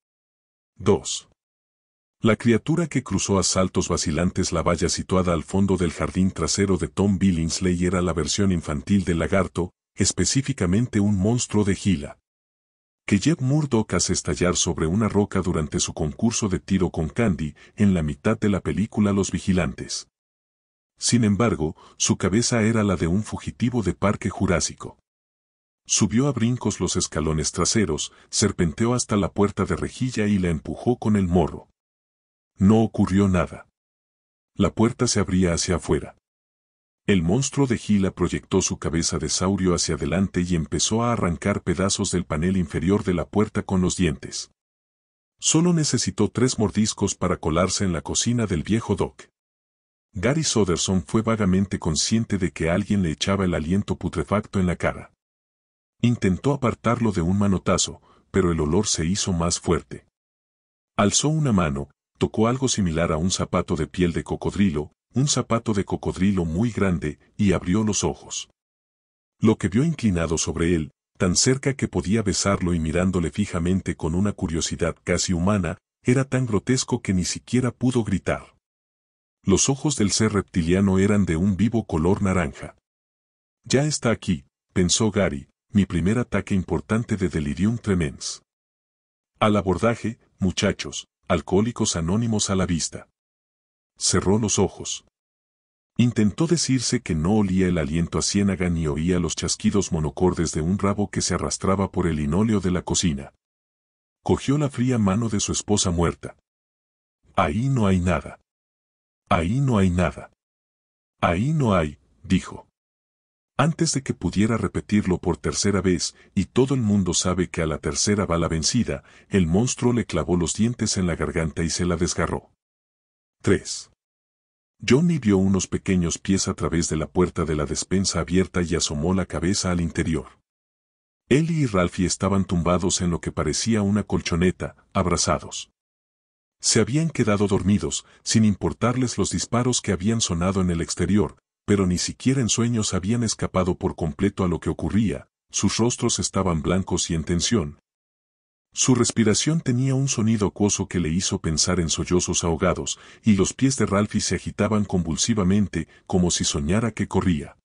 2. La criatura que cruzó a saltos vacilantes la valla situada al fondo del jardín trasero de Tom Billingsley era la versión infantil del lagarto, específicamente un monstruo de Gila. Que Jeb Murdoch hace estallar sobre una roca durante su concurso de tiro con Candy, en la mitad de la película Los Vigilantes. Sin embargo, su cabeza era la de un fugitivo de Parque Jurásico. Subió a brincos los escalones traseros, serpenteó hasta la puerta de rejilla y la empujó con el morro. No ocurrió nada. La puerta se abría hacia afuera. El monstruo de Gila proyectó su cabeza de saurio hacia adelante y empezó a arrancar pedazos del panel inferior de la puerta con los dientes. Solo necesitó 3 mordiscos para colarse en la cocina del viejo Doc. Gary Soderson fue vagamente consciente de que alguien le echaba el aliento putrefacto en la cara. Intentó apartarlo de un manotazo, pero el olor se hizo más fuerte. Alzó una mano, tocó algo similar a un zapato de piel de cocodrilo, un zapato de cocodrilo muy grande, y abrió los ojos. Lo que vio inclinado sobre él, tan cerca que podía besarlo y mirándole fijamente con una curiosidad casi humana, era tan grotesco que ni siquiera pudo gritar. Los ojos del ser reptiliano eran de un vivo color naranja. Ya está aquí, pensó Gary, mi primer ataque importante de delirium tremens. Al abordaje, muchachos, alcohólicos anónimos a la vista. Cerró los ojos. Intentó decirse que no olía el aliento a ciénaga ni oía los chasquidos monocordes de un rabo que se arrastraba por el linóleo de la cocina. Cogió la fría mano de su esposa muerta. Ahí no hay nada. Ahí no hay nada. Ahí no hay, dijo. Antes de que pudiera repetirlo por tercera vez, y todo el mundo sabe que a la tercera va la vencida, el monstruo le clavó los dientes en la garganta y se la desgarró. 3. Johnny vio unos pequeños pies a través de la puerta de la despensa abierta y asomó la cabeza al interior. Ellie y Ralphie estaban tumbados en lo que parecía una colchoneta, abrazados. Se habían quedado dormidos, sin importarles los disparos que habían sonado en el exterior, pero ni siquiera en sueños habían escapado por completo a lo que ocurría, sus rostros estaban blancos y en tensión. Su respiración tenía un sonido acuoso que le hizo pensar en sollozos ahogados, y los pies de Ralphie se agitaban convulsivamente, como si soñara que corría.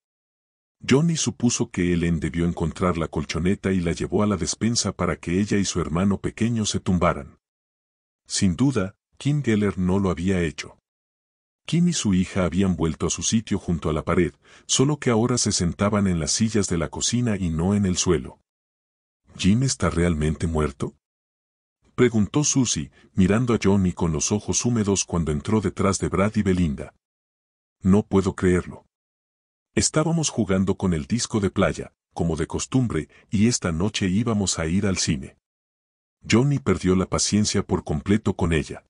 Johnny supuso que Ellen debió encontrar la colchoneta y la llevó a la despensa para que ella y su hermano pequeño se tumbaran. Sin duda, Kim Geller no lo había hecho. Kim y su hija habían vuelto a su sitio junto a la pared, solo que ahora se sentaban en las sillas de la cocina y no en el suelo. ¿Jim está realmente muerto?, preguntó Susie, mirando a Johnny con los ojos húmedos cuando entró detrás de Brad y Belinda. No puedo creerlo. Estábamos jugando con el disco de playa, como de costumbre, y esta noche íbamos a ir al cine. Johnny perdió la paciencia por completo con ella.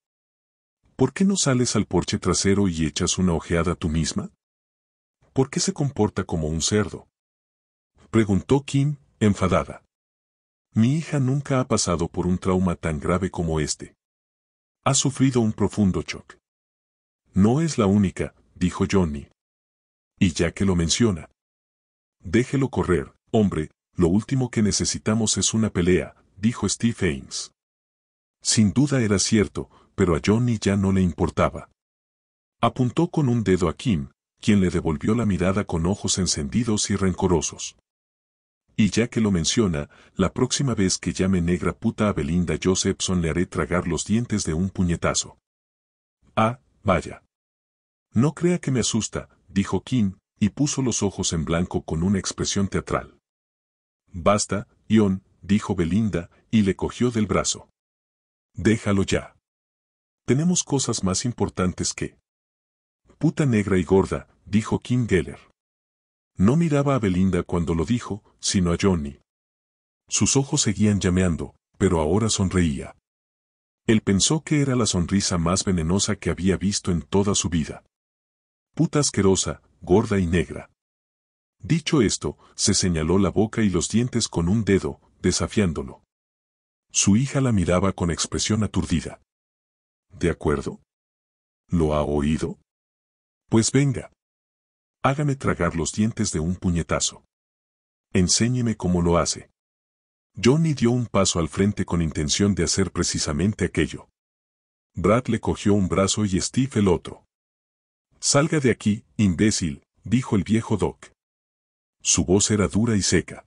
¿Por qué no sales al porche trasero y echas una ojeada tú misma? ¿Por qué se comporta como un cerdo?, preguntó Kim, enfadada. Mi hija nunca ha pasado por un trauma tan grave como este. Ha sufrido un profundo shock. No es la única, dijo Johnny. Y ya que lo menciona. Déjelo correr, hombre, lo último que necesitamos es una pelea, dijo Steve Haynes. Sin duda era cierto, pero a Johnny ya no le importaba. Apuntó con un dedo a Kim, quien le devolvió la mirada con ojos encendidos y rencorosos. Y ya que lo menciona, la próxima vez que llame negra puta a Belinda Josephson le haré tragar los dientes de un puñetazo. Ah, vaya. No crea que me asusta, dijo Kim, y puso los ojos en blanco con una expresión teatral. Basta, Ion, dijo Belinda, y le cogió del brazo. Déjalo ya. Tenemos cosas más importantes que... Puta negra y gorda, dijo Kim Geller. No miraba a Belinda cuando lo dijo, sino a Johnny. Sus ojos seguían llameando, pero ahora sonreía. Él pensó que era la sonrisa más venenosa que había visto en toda su vida. Puta asquerosa, gorda y negra. Dicho esto, se señaló la boca y los dientes con un dedo, desafiándolo. Su hija la miraba con expresión aturdida. ¿De acuerdo? ¿Lo ha oído? Pues venga. Hágame tragar los dientes de un puñetazo. Enséñeme cómo lo hace. Johnny dio un paso al frente con intención de hacer precisamente aquello. Brad le cogió un brazo y Steve el otro. Salga de aquí, imbécil, dijo el viejo Doc. Su voz era dura y seca.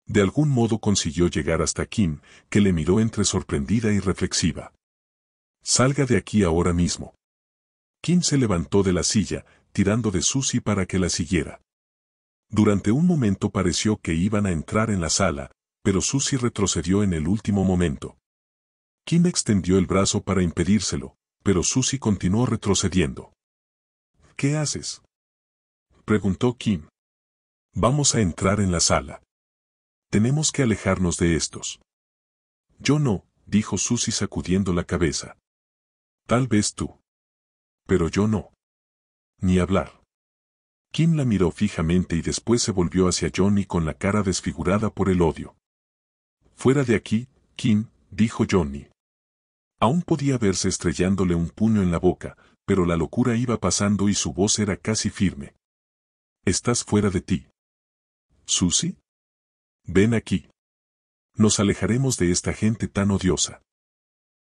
De algún modo consiguió llegar hasta Kim, que le miró entre sorprendida y reflexiva. Salga de aquí ahora mismo. Kim se levantó de la silla, tirando de Susie para que la siguiera. Durante un momento pareció que iban a entrar en la sala, pero Susie retrocedió en el último momento. Kim extendió el brazo para impedírselo, pero Susie continuó retrocediendo. ¿Qué haces?, preguntó Kim. Vamos a entrar en la sala. Tenemos que alejarnos de estos. Yo no, dijo Susie sacudiendo la cabeza. Tal vez tú. Pero yo no. Ni hablar. Kim la miró fijamente y después se volvió hacia Johnny con la cara desfigurada por el odio. «Fuera de aquí, Kim», dijo Johnny. Aún podía verse estrellándole un puño en la boca, pero la locura iba pasando y su voz era casi firme. «Estás fuera de ti. Susie. Ven aquí. Nos alejaremos de esta gente tan odiosa».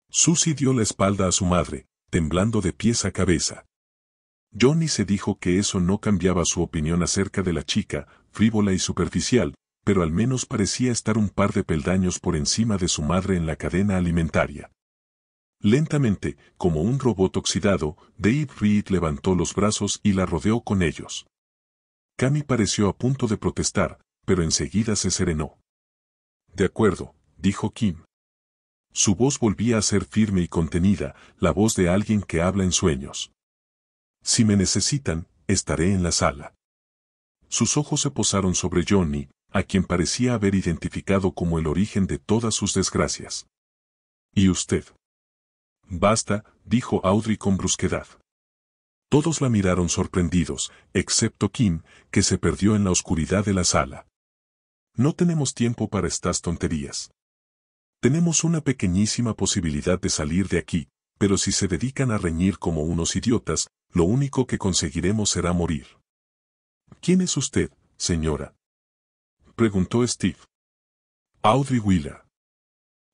Susie dio la espalda a su madre, temblando de pies a cabeza. Johnny se dijo que eso no cambiaba su opinión acerca de la chica, frívola y superficial, pero al menos parecía estar un par de peldaños por encima de su madre en la cadena alimentaria. Lentamente, como un robot oxidado, Dave Reed levantó los brazos y la rodeó con ellos. Cami pareció a punto de protestar, pero enseguida se serenó. «De acuerdo», dijo Kim. Su voz volvía a ser firme y contenida, la voz de alguien que habla en sueños. «Si me necesitan, estaré en la sala». Sus ojos se posaron sobre Johnny, a quien parecía haber identificado como el origen de todas sus desgracias. «¿Y usted?» «Basta», dijo Audrey con brusquedad. Todos la miraron sorprendidos, excepto Kim, que se perdió en la oscuridad de la sala. «No tenemos tiempo para estas tonterías. Tenemos una pequeñísima posibilidad de salir de aquí, pero si se dedican a reñir como unos idiotas, lo único que conseguiremos será morir». «¿Quién es usted, señora?», preguntó Steve. «Audrey Wheeler».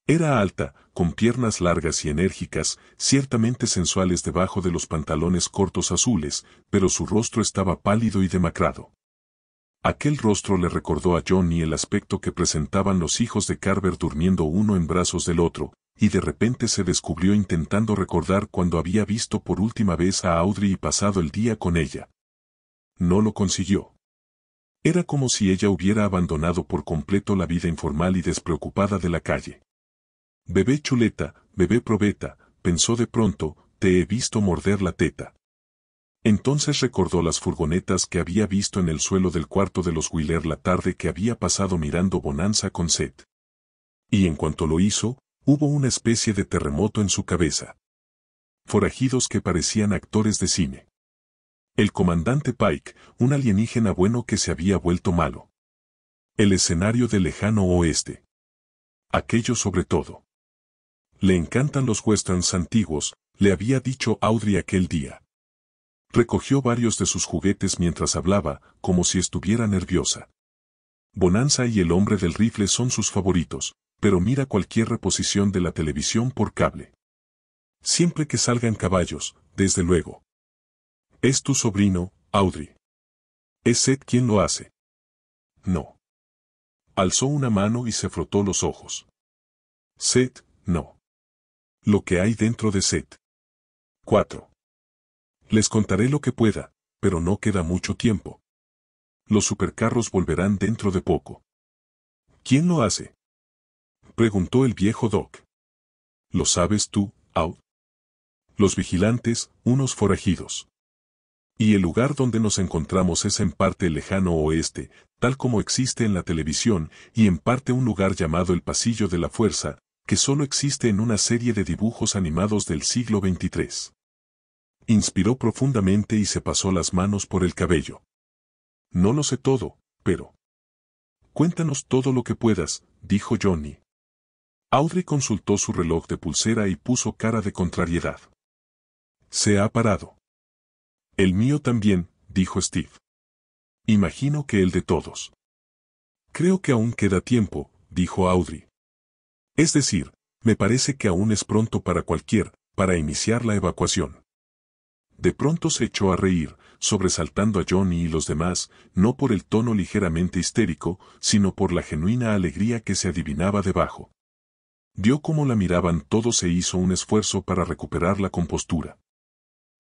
Era alta, con piernas largas y enérgicas, ciertamente sensuales debajo de los pantalones cortos azules, pero su rostro estaba pálido y demacrado. Aquel rostro le recordó a Johnny el aspecto que presentaban los hijos de Carver durmiendo uno en brazos del otro, y de repente se descubrió intentando recordar cuando había visto por última vez a Audrey y pasado el día con ella. No lo consiguió. Era como si ella hubiera abandonado por completo la vida informal y despreocupada de la calle. «Bebé chuleta, bebé probeta», pensó de pronto, «te he visto morder la teta». Entonces recordó las furgonetas que había visto en el suelo del cuarto de los Wheeler la tarde que había pasado mirando Bonanza con Seth. Y en cuanto lo hizo, hubo una especie de terremoto en su cabeza. Forajidos que parecían actores de cine. El comandante Pike, un alienígena bueno que se había vuelto malo. El escenario del lejano oeste. Aquello sobre todo. «Le encantan los westerns antiguos», le había dicho Audrey aquel día. Recogió varios de sus juguetes mientras hablaba, como si estuviera nerviosa. Bonanza y El hombre del rifle son sus favoritos, pero mira cualquier reposición de la televisión por cable. Siempre que salgan caballos, desde luego. «¿Es tu sobrino, Audrey?» «¿Es Seth quien lo hace?» «No». Alzó una mano y se frotó los ojos. «Seth, no. Lo que hay dentro de Seth». 4. Les contaré lo que pueda, pero no queda mucho tiempo. Los supercarros volverán dentro de poco. «¿Quién lo hace?», preguntó el viejo Doc. «¿Lo sabes tú, Aud?» «Los vigilantes, unos forajidos. Y el lugar donde nos encontramos es en parte el lejano oeste, tal como existe en la televisión, y en parte un lugar llamado el Pasillo de la Fuerza, que solo existe en una serie de dibujos animados del siglo XXIII. Inspiró profundamente y se pasó las manos por el cabello. «No lo sé todo, pero...». «Cuéntanos todo lo que puedas», dijo Johnny. Audrey consultó su reloj de pulsera y puso cara de contrariedad. «Se ha parado». «El mío también», dijo Steve. «Imagino que el de todos». «Creo que aún queda tiempo», dijo Audrey. «Es decir, me parece que aún es pronto para iniciar la evacuación». De pronto se echó a reír, sobresaltando a Johnny y los demás, no por el tono ligeramente histérico, sino por la genuina alegría que se adivinaba debajo. Vio cómo la miraban todos e hizo un esfuerzo para recuperar la compostura.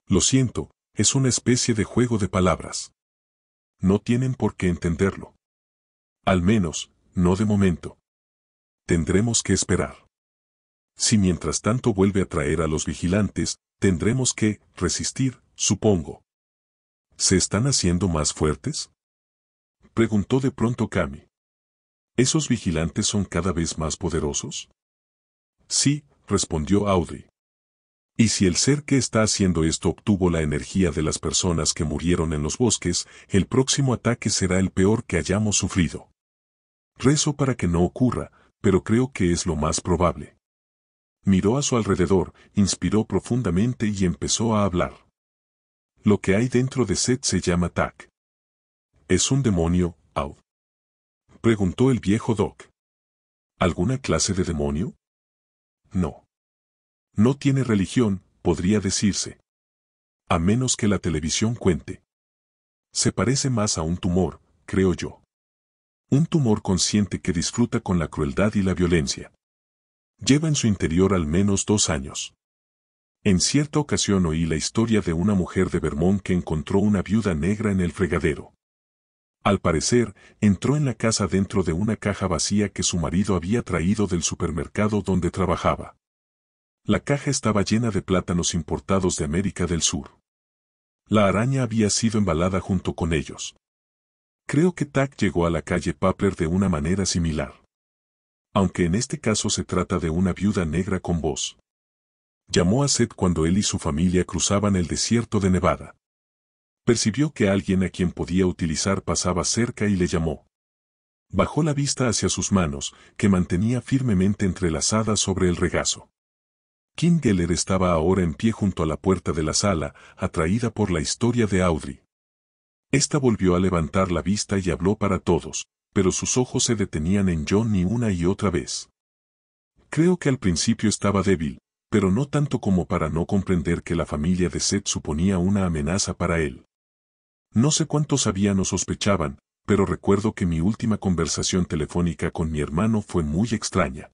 «Lo siento, es una especie de juego de palabras. No tienen por qué entenderlo. Al menos, no de momento. Tendremos que esperar. Si mientras tanto vuelve a traer a los vigilantes, tendremos que resistir, supongo». «¿Se están haciendo más fuertes?», preguntó de pronto Cami. «¿Esos vigilantes son cada vez más poderosos?». «Sí», respondió Audrey. Y si el ser que está haciendo esto obtuvo la energía de las personas que murieron en los bosques, el próximo ataque será el peor que hayamos sufrido. Rezo para que no ocurra, pero creo que es lo más probable. Miró a su alrededor, inspiró profundamente y empezó a hablar. Lo que hay dentro de Seth se llama Tak. ¿Es un demonio, Aud? Preguntó el viejo Doc. ¿Alguna clase de demonio? No. No tiene religión, podría decirse. A menos que la televisión cuente. Se parece más a un tumor, creo yo. Un tumor consciente que disfruta con la crueldad y la violencia. Lleva en su interior al menos 2 años. En cierta ocasión oí la historia de una mujer de Vermont que encontró una viuda negra en el fregadero. Al parecer, entró en la casa dentro de una caja vacía que su marido había traído del supermercado donde trabajaba. La caja estaba llena de plátanos importados de América del Sur. La araña había sido embalada junto con ellos. Creo que Tak llegó a la calle Poplar de una manera similar. Aunque en este caso se trata de una viuda negra con voz. Llamó a Seth cuando él y su familia cruzaban el desierto de Nevada. Percibió que alguien a quien podía utilizar pasaba cerca y le llamó. Bajó la vista hacia sus manos, que mantenía firmemente entrelazadas sobre el regazo. Kim Geller estaba ahora en pie junto a la puerta de la sala, atraída por la historia de Audrey. Esta volvió a levantar la vista y habló para todos, pero sus ojos se detenían en John una y otra vez. Creo que al principio estaba débil, pero no tanto como para no comprender que la familia de Seth suponía una amenaza para él. No sé cuántos sabían o sospechaban, pero recuerdo que mi última conversación telefónica con mi hermano fue muy extraña.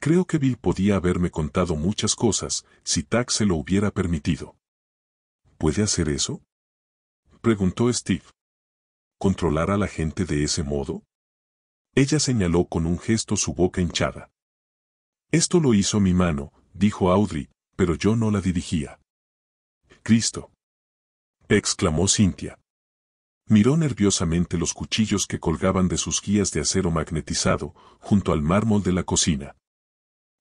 Creo que Bill podía haberme contado muchas cosas, si Tak se lo hubiera permitido. ¿Puede hacer eso?, preguntó Steve. ¿Controlar a la gente de ese modo? Ella señaló con un gesto su boca hinchada. Esto lo hizo mi mano, dijo Audrey, pero yo no la dirigía. Cristo, exclamó Cynthia. Miró nerviosamente los cuchillos que colgaban de sus guías de acero magnetizado, junto al mármol de la cocina.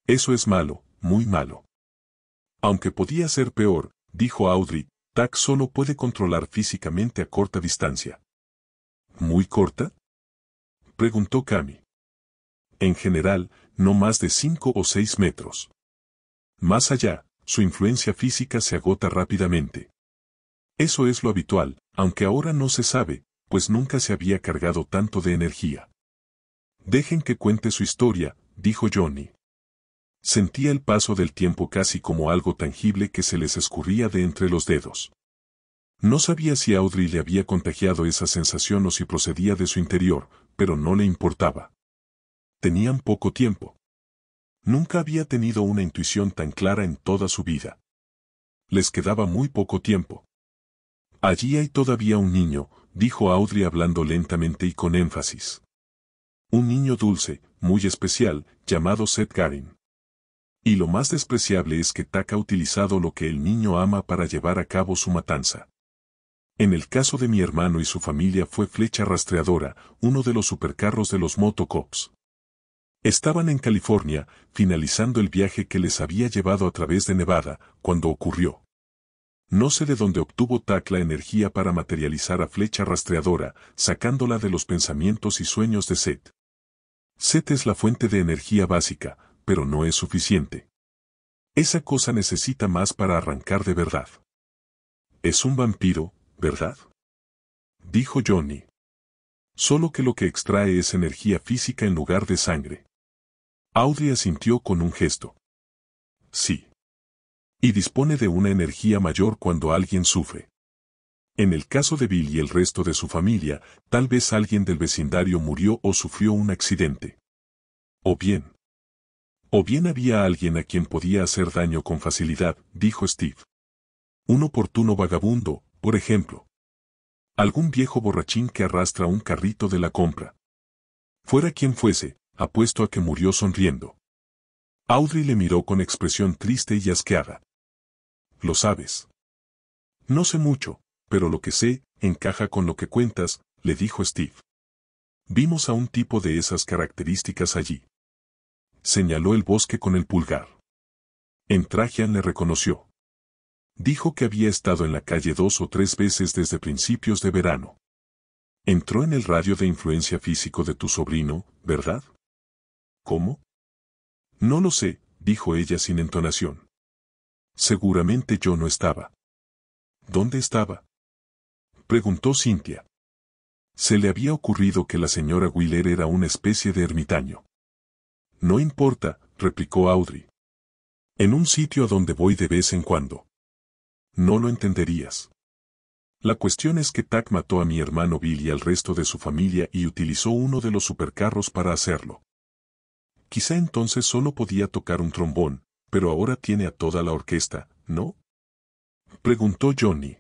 Eso es malo, muy malo. Aunque podía ser peor, dijo Audrey, Tak solo puede controlar físicamente a corta distancia. ¿Muy corta?, preguntó Cami. En general, no más de 5 o 6 metros. Más allá, su influencia física se agota rápidamente. Eso es lo habitual, aunque ahora no se sabe, pues nunca se había cargado tanto de energía. Dejen que cuente su historia, dijo Johnny. Sentía el paso del tiempo casi como algo tangible que se les escurría de entre los dedos. No sabía si Audrey le había contagiado esa sensación o si procedía de su interior, pero no le importaba. Tenían poco tiempo. Nunca había tenido una intuición tan clara en toda su vida. Les quedaba muy poco tiempo. Allí hay todavía un niño, dijo Audrey hablando lentamente y con énfasis. Un niño dulce, muy especial, llamado Seth Garin. Y lo más despreciable es que Tak ha utilizado lo que el niño ama para llevar a cabo su matanza. En el caso de mi hermano y su familia fue Flecha Rastreadora, uno de los supercarros de los motocops. Estaban en California, finalizando el viaje que les había llevado a través de Nevada, cuando ocurrió. No sé de dónde obtuvo Tak la energía para materializar a Flecha Rastreadora, sacándola de los pensamientos y sueños de Seth. Seth es la fuente de energía básica, pero no es suficiente. Esa cosa necesita más para arrancar de verdad. Es un vampiro, ¿verdad?, dijo Johnny. Solo que lo que extrae es energía física en lugar de sangre. Audrey asintió con un gesto. Sí. Y dispone de una energía mayor cuando alguien sufre. En el caso de Bill y el resto de su familia, tal vez alguien del vecindario murió o sufrió un accidente. O bien había alguien a quien podía hacer daño con facilidad, dijo Steve. Un oportuno vagabundo, por ejemplo. Algún viejo borrachín que arrastra un carrito de la compra. Fuera quien fuese, apuesto a que murió sonriendo. Audrey le miró con expresión triste y asqueada. ¿Lo sabes? No sé mucho, pero lo que sé, encaja con lo que cuentas, le dijo Steve. Vimos a un tipo de esas características allí. Señaló el bosque con el pulgar. Trajan le reconoció. Dijo que había estado en la calle 2 o 3 veces desde principios de verano. Entró en el radio de influencia físico de tu sobrino, ¿verdad? ¿Cómo? No lo sé, dijo ella sin entonación. Seguramente yo no estaba. ¿Dónde estaba? Preguntó Cynthia. Se le había ocurrido que la señora Wheeler era una especie de ermitaño. No importa, replicó Audrey. En un sitio a donde voy de vez en cuando. No lo entenderías. La cuestión es que Tack mató a mi hermano Bill y al resto de su familia y utilizó uno de los supercarros para hacerlo. Quizá entonces solo podía tocar un trombón, pero ahora tiene a toda la orquesta, ¿no? Preguntó Johnny.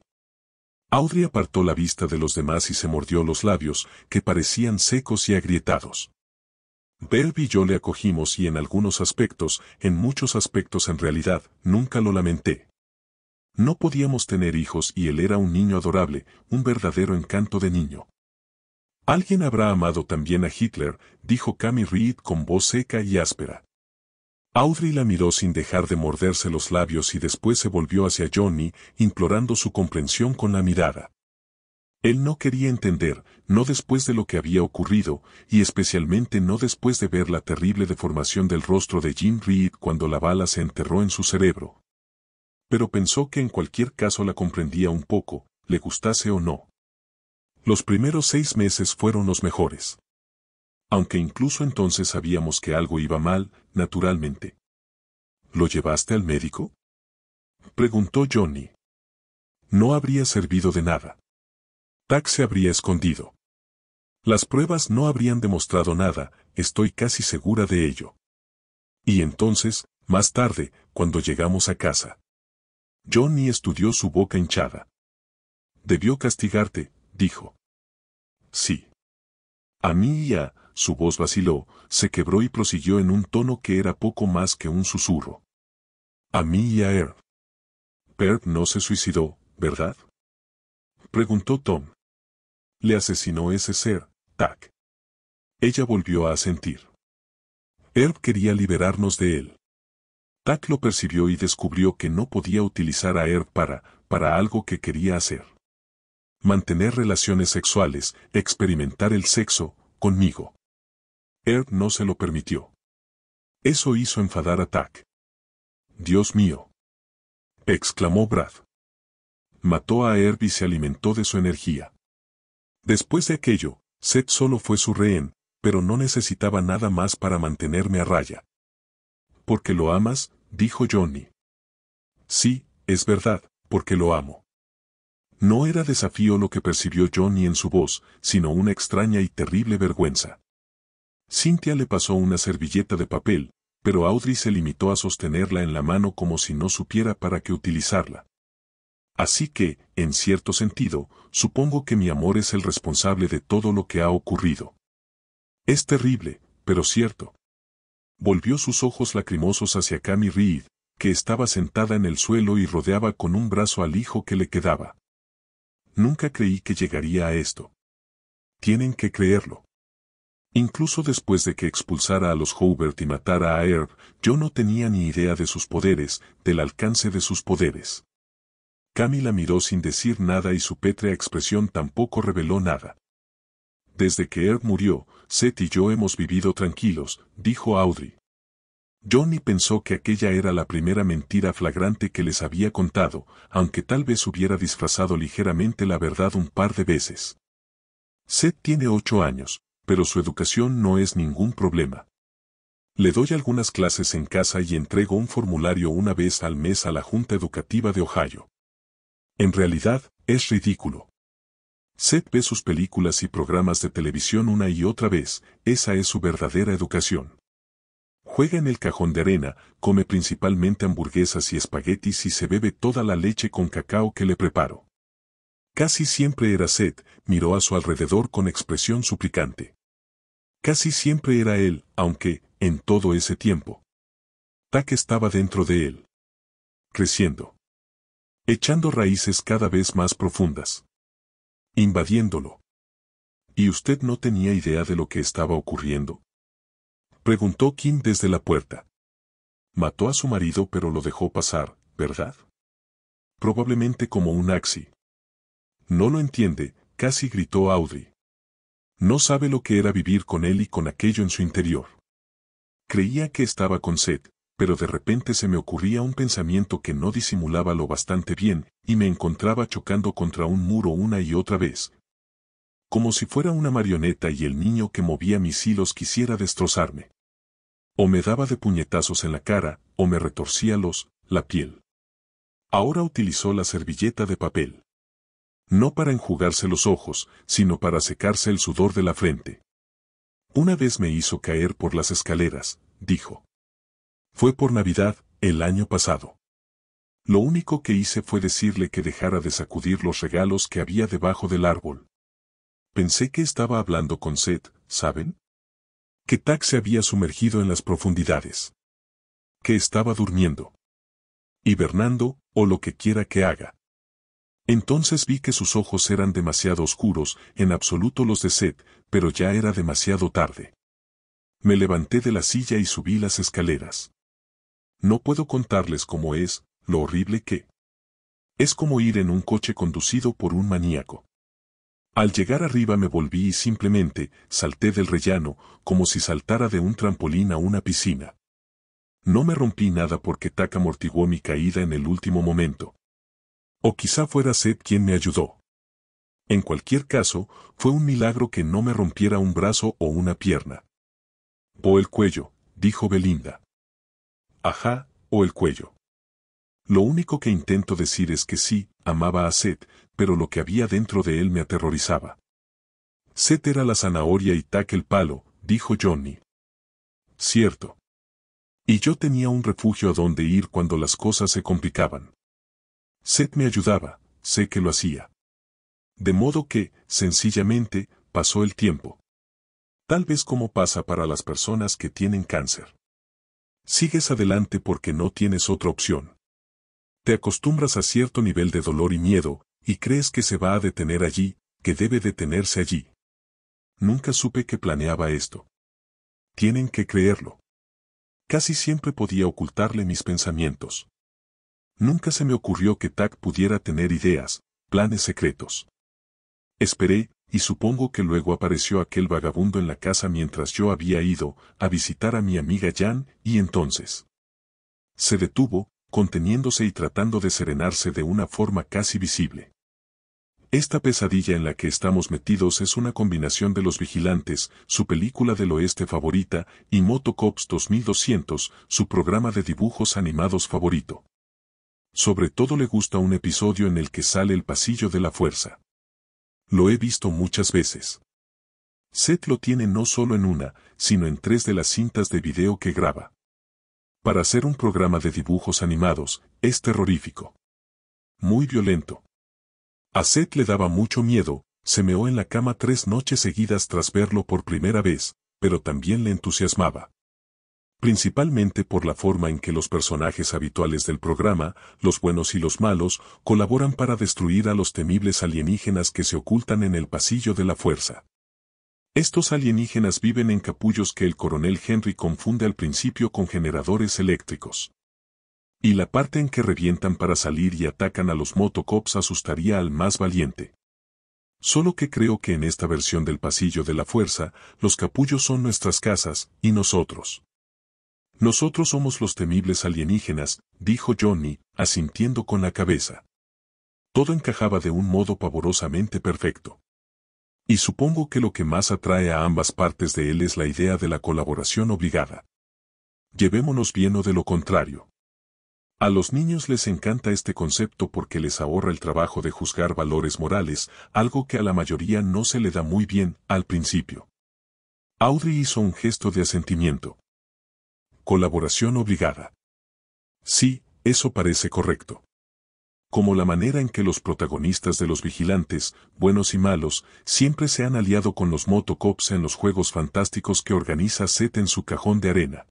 Audrey apartó la vista de los demás y se mordió los labios, que parecían secos y agrietados. Bev y yo le acogimos y en algunos aspectos, en muchos aspectos en realidad, nunca lo lamenté. No podíamos tener hijos y él era un niño adorable, un verdadero encanto de niño. Alguien habrá amado también a Hitler, dijo Cami Reed con voz seca y áspera. Audrey la miró sin dejar de morderse los labios y después se volvió hacia Johnny, implorando su comprensión con la mirada. Él no quería entender, no después de lo que había ocurrido, y especialmente no después de ver la terrible deformación del rostro de Jim Reed cuando la bala se enterró en su cerebro. Pero pensó que en cualquier caso la comprendía un poco, le gustase o no. Los primeros 6 meses fueron los mejores. Aunque incluso entonces sabíamos que algo iba mal, naturalmente. ¿Lo llevaste al médico? Preguntó Johnny. No habría servido de nada. Tack se habría escondido. Las pruebas no habrían demostrado nada, estoy casi segura de ello. Y entonces, más tarde, cuando llegamos a casa. Johnny estudió su boca hinchada. Debió castigarte, dijo. Sí. A mí y a, su voz vaciló, se quebró y prosiguió en un tono que era poco más que un susurro. A mí y a Herb. Herb no se suicidó, ¿verdad? Preguntó Tom. Le asesinó ese ser, Tack. Ella volvió a asentir. Herb quería liberarnos de él. Tack lo percibió y descubrió que no podía utilizar a Herb para algo que quería hacer. Mantener relaciones sexuales, experimentar el sexo, conmigo. Herb no se lo permitió. Eso hizo enfadar a Tack. Dios mío. Exclamó Brad. Mató a Herb y se alimentó de su energía. Después de aquello, Seth solo fue su rehén, pero no necesitaba nada más para mantenerme a raya. ¿Porque lo amas?, dijo Johnny. Sí, es verdad, porque lo amo. No era desafío lo que percibió Johnny en su voz, sino una extraña y terrible vergüenza. Cynthia le pasó una servilleta de papel, pero Audrey se limitó a sostenerla en la mano como si no supiera para qué utilizarla. Así que, en cierto sentido, supongo que mi amor es el responsable de todo lo que ha ocurrido. Es terrible, pero cierto. Volvió sus ojos lacrimosos hacia Cami Reed, que estaba sentada en el suelo y rodeaba con un brazo al hijo que le quedaba. Nunca creí que llegaría a esto. Tienen que creerlo. Incluso después de que expulsara a los Hobart y matara a Herb, yo no tenía ni idea de sus poderes, del alcance de sus poderes. Cami la miró sin decir nada y su pétrea expresión tampoco reveló nada. Desde que Herb murió, Seth y yo hemos vivido tranquilos, dijo Audrey. Johnny pensó que aquella era la primera mentira flagrante que les había contado, aunque tal vez hubiera disfrazado ligeramente la verdad un par de veces. Seth tiene 8 años, pero su educación no es ningún problema. Le doy algunas clases en casa y entrego un formulario una vez al mes a la Junta Educativa de Ohio. En realidad, es ridículo. Seth ve sus películas y programas de televisión una y otra vez, esa es su verdadera educación. Juega en el cajón de arena, come principalmente hamburguesas y espaguetis y se bebe toda la leche con cacao que le preparo. Casi siempre era Seth, miró a su alrededor con expresión suplicante. Casi siempre era él, aunque, en todo ese tiempo, Tack estaba dentro de él. Creciendo. Echando raíces cada vez más profundas. Invadiéndolo. ¿Y usted no tenía idea de lo que estaba ocurriendo?, preguntó Kim desde la puerta. Mató a su marido pero lo dejó pasar, ¿verdad? Probablemente como un axi. No lo entiende, casi gritó Audrey. No sabe lo que era vivir con él y con aquello en su interior. Creía que estaba con Seth, pero de repente se me ocurría un pensamiento que no disimulaba lo bastante bien, y me encontraba chocando contra un muro una y otra vez. Como si fuera una marioneta y el niño que movía mis hilos quisiera destrozarme. O me daba de puñetazos en la cara, o me retorcía la piel. Ahora utilizó la servilleta de papel. No para enjugarse los ojos, sino para secarse el sudor de la frente. Una vez me hizo caer por las escaleras, dijo. Fue por Navidad, el año pasado. Lo único que hice fue decirle que dejara de sacudir los regalos que había debajo del árbol. Pensé que estaba hablando con Seth, ¿saben? Que Tak se había sumergido en las profundidades. Que estaba durmiendo. Hibernando, o lo que quiera que haga. Entonces vi que sus ojos eran demasiado oscuros, en absoluto los de Seth, pero ya era demasiado tarde. Me levanté de la silla y subí las escaleras. No puedo contarles cómo es, lo horrible que. Es como ir en un coche conducido por un maníaco. Al llegar arriba me volví y simplemente salté del rellano, como si saltara de un trampolín a una piscina. No me rompí nada porque Tak amortiguó mi caída en el último momento. O quizá fuera Seth quien me ayudó. En cualquier caso, fue un milagro que no me rompiera un brazo o una pierna. O el cuello, dijo Belinda. Ajá, o el cuello. Lo único que intento decir es que sí, amaba a Seth, pero lo que había dentro de él me aterrorizaba. Seth era la zanahoria y Tak el palo, dijo Johnny. Cierto. Y yo tenía un refugio a donde ir cuando las cosas se complicaban. Seth me ayudaba, sé que lo hacía. De modo que, sencillamente, pasó el tiempo. Tal vez como pasa para las personas que tienen cáncer. Sigues adelante porque no tienes otra opción. Te acostumbras a cierto nivel de dolor y miedo, y crees que se va a detener allí, que debe detenerse allí. Nunca supe que planeaba esto. Tienen que creerlo. Casi siempre podía ocultarle mis pensamientos. Nunca se me ocurrió que Tak pudiera tener ideas, planes secretos. Esperé, y supongo que luego apareció aquel vagabundo en la casa mientras yo había ido a visitar a mi amiga Jan, y entonces. Se detuvo, conteniéndose y tratando de serenarse de una forma casi visible. Esta pesadilla en la que estamos metidos es una combinación de Los Vigilantes, su película del oeste favorita, y Motocops 2200, su programa de dibujos animados favorito. Sobre todo le gusta un episodio en el que sale el pasillo de la fuerza. Lo he visto muchas veces. Seth lo tiene no solo en una, sino en 3 de las cintas de video que graba. Para hacer un programa de dibujos animados, es terrorífico. Muy violento. A Seth le daba mucho miedo, se meó en la cama 3 noches seguidas tras verlo por primera vez, pero también le entusiasmaba. Principalmente por la forma en que los personajes habituales del programa, los buenos y los malos, colaboran para destruir a los temibles alienígenas que se ocultan en el pasillo de la fuerza. Estos alienígenas viven en capullos que el coronel Henry confunde al principio con generadores eléctricos. Y la parte en que revientan para salir y atacan a los motocops asustaría al más valiente. Solo que creo que en esta versión del pasillo de la fuerza, los capullos son nuestras casas, y nosotros. Nosotros somos los temibles alienígenas, dijo Johnny, asintiendo con la cabeza. Todo encajaba de un modo pavorosamente perfecto. Y supongo que lo que más atrae a ambas partes de él es la idea de la colaboración obligada. Llevémonos bien o de lo contrario. A los niños les encanta este concepto porque les ahorra el trabajo de juzgar valores morales, algo que a la mayoría no se le da muy bien al principio. Audrey hizo un gesto de asentimiento. Colaboración obligada. Sí, eso parece correcto. Como la manera en que los protagonistas de Los Vigilantes, buenos y malos, siempre se han aliado con los motocops en los juegos fantásticos que organiza Seth en su cajón de arena.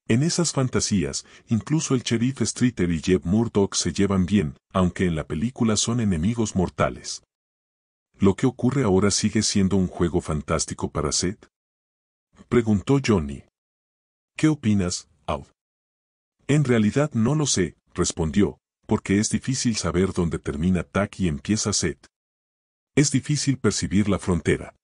En esas fantasías, incluso el sheriff Streeter y Jeb Murdoch se llevan bien, aunque en la película son enemigos mortales. ¿Lo que ocurre ahora sigue siendo un juego fantástico para Seth? Preguntó Johnny. ¿Qué opinas, Aud? En realidad no lo sé, respondió, porque es difícil saber dónde termina Tak y empieza Seth. Es difícil percibir la frontera.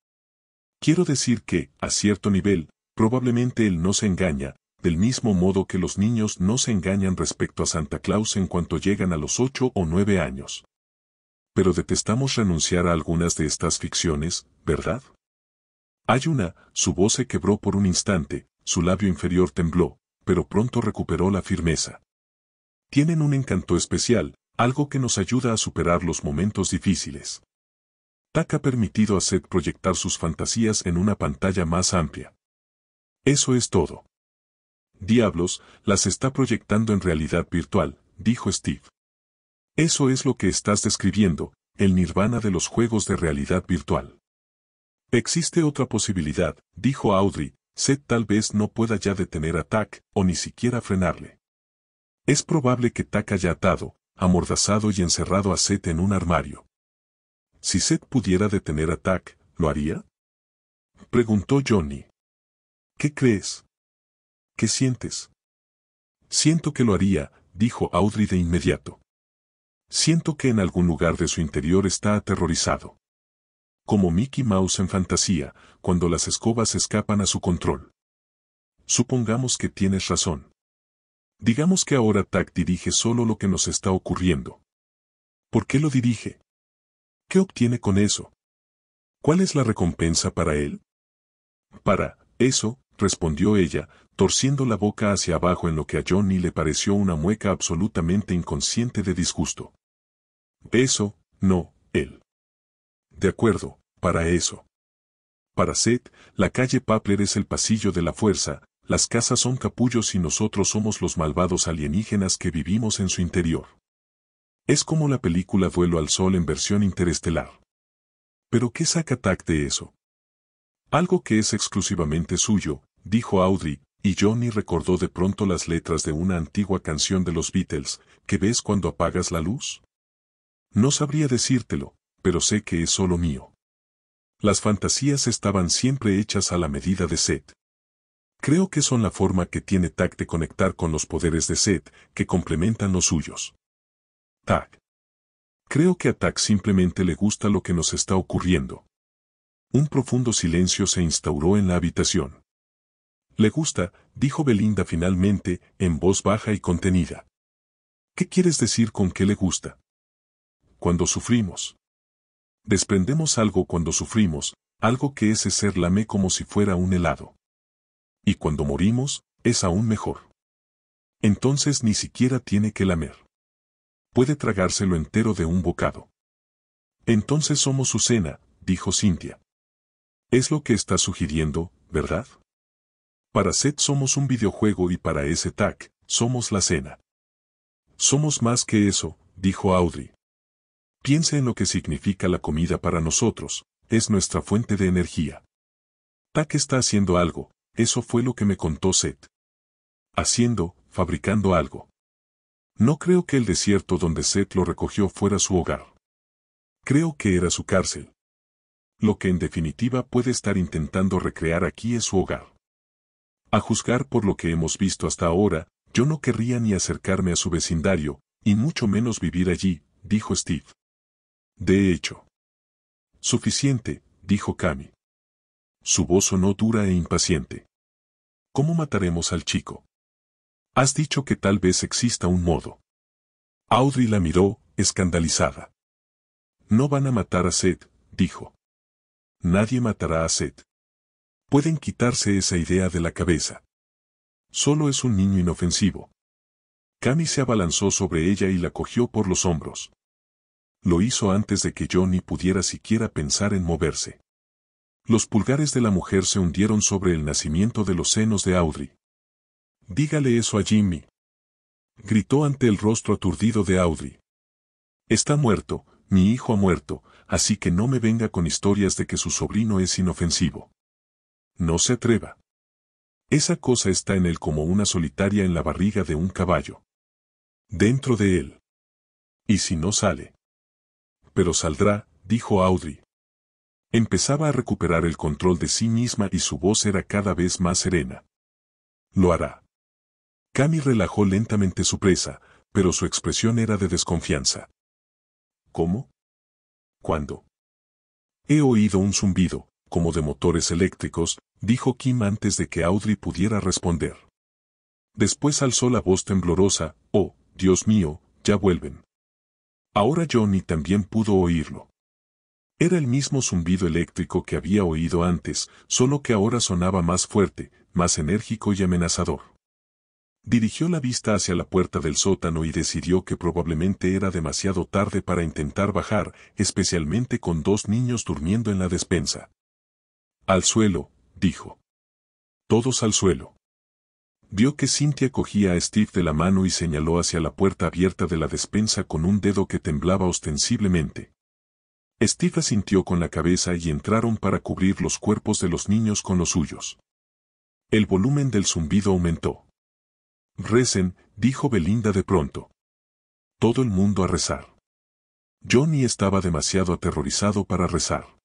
Quiero decir que, a cierto nivel, probablemente él no se engaña, del mismo modo que los niños no se engañan respecto a Santa Claus en cuanto llegan a los 8 o 9 años. Pero detestamos renunciar a algunas de estas ficciones, ¿verdad? Hay una, su voz se quebró por un instante, su labio inferior tembló, pero pronto recuperó la firmeza. Tienen un encanto especial, algo que nos ayuda a superar los momentos difíciles. Tak ha permitido a Seth proyectar sus fantasías en una pantalla más amplia. Eso es todo. Diablos, las está proyectando en realidad virtual, dijo Steve. Eso es lo que estás describiendo, el nirvana de los juegos de realidad virtual. Existe otra posibilidad, dijo Audrey, Seth tal vez no pueda ya detener a Tak, o ni siquiera frenarle. Es probable que Tak haya atado, amordazado y encerrado a Seth en un armario. Si Seth pudiera detener a Tak, ¿lo haría? Preguntó Johnny. ¿Qué crees? ¿Qué sientes? Siento que lo haría, dijo Audrey de inmediato. Siento que en algún lugar de su interior está aterrorizado. Como Mickey Mouse en fantasía, cuando las escobas escapan a su control. Supongamos que tienes razón. Digamos que ahora Tak dirige solo lo que nos está ocurriendo. ¿Por qué lo dirige? ¿Qué obtiene con eso? ¿Cuál es la recompensa para él? Para eso, respondió ella, torciendo la boca hacia abajo en lo que a Johnny le pareció una mueca absolutamente inconsciente de disgusto. Eso, no, él. De acuerdo, para eso. Para Seth, la calle Papler es el pasillo de la fuerza, las casas son capullos y nosotros somos los malvados alienígenas que vivimos en su interior. Es como la película Vuelo al Sol en versión interestelar. ¿Pero qué saca Tak de eso? Algo que es exclusivamente suyo, dijo Audrey, y Johnny recordó de pronto las letras de una antigua canción de los Beatles, ¿qué ves cuando apagas la luz? No sabría decírtelo, pero sé que es solo mío. Las fantasías estaban siempre hechas a la medida de Seth. Creo que son la forma que tiene Tak de conectar con los poderes de Seth, que complementan los suyos. Tak. Creo que a Tak simplemente le gusta lo que nos está ocurriendo. Un profundo silencio se instauró en la habitación. Le gusta, dijo Belinda finalmente, en voz baja y contenida. ¿Qué quieres decir con que le gusta? Cuando sufrimos. Desprendemos algo cuando sufrimos, algo que ese ser lame como si fuera un helado. Y cuando morimos, es aún mejor. Entonces ni siquiera tiene que lamer. Puede tragárselo entero de un bocado. Entonces somos su cena, dijo Cynthia. Es lo que está sugiriendo, ¿verdad? Para Seth somos un videojuego y para ese Tak, somos la cena. Somos más que eso, dijo Audrey. Piensa en lo que significa la comida para nosotros, es nuestra fuente de energía. Tak está haciendo algo, eso fue lo que me contó Seth. Fabricando algo. No creo que el desierto donde Seth lo recogió fuera su hogar. Creo que era su cárcel. Lo que en definitiva puede estar intentando recrear aquí es su hogar. A juzgar por lo que hemos visto hasta ahora, yo no querría ni acercarme a su vecindario, y mucho menos vivir allí, dijo Steve. De hecho. Suficiente, dijo Cami. Su voz sonó dura e impaciente. ¿Cómo mataremos al chico? Has dicho que tal vez exista un modo. Audrey la miró, escandalizada. No van a matar a Seth, dijo. Nadie matará a Seth. Pueden quitarse esa idea de la cabeza. Solo es un niño inofensivo. Cami se abalanzó sobre ella y la cogió por los hombros. Lo hizo antes de que Johnny pudiera siquiera pensar en moverse. Los pulgares de la mujer se hundieron sobre el nacimiento de los senos de Audrey. Dígale eso a Jimmy. Gritó ante el rostro aturdido de Audrey. Está muerto, mi hijo ha muerto, así que no me venga con historias de que su sobrino es inofensivo. No se atreva. Esa cosa está en él como una solitaria en la barriga de un caballo. Dentro de él. ¿Y si no sale? Pero saldrá, dijo Audrey. Empezaba a recuperar el control de sí misma y su voz era cada vez más serena. Lo hará. Cami relajó lentamente su presa, pero su expresión era de desconfianza. ¿Cómo? ¿Cuándo? He oído un zumbido, como de motores eléctricos, dijo Kim antes de que Audrey pudiera responder. Después alzó la voz temblorosa, «Oh, Dios mío, ya vuelven». Ahora Johnny también pudo oírlo. Era el mismo zumbido eléctrico que había oído antes, solo que ahora sonaba más fuerte, más enérgico y amenazador. Dirigió la vista hacia la puerta del sótano y decidió que probablemente era demasiado tarde para intentar bajar, especialmente con 2 niños durmiendo en la despensa. «Al suelo», dijo. «Todos al suelo». Vio que Cynthia cogía a Steve de la mano y señaló hacia la puerta abierta de la despensa con un dedo que temblaba ostensiblemente. Steve asintió con la cabeza y entraron para cubrir los cuerpos de los niños con los suyos. El volumen del zumbido aumentó. «Recen», dijo Belinda de pronto. Todo el mundo a rezar. Johnny estaba demasiado aterrorizado para rezar.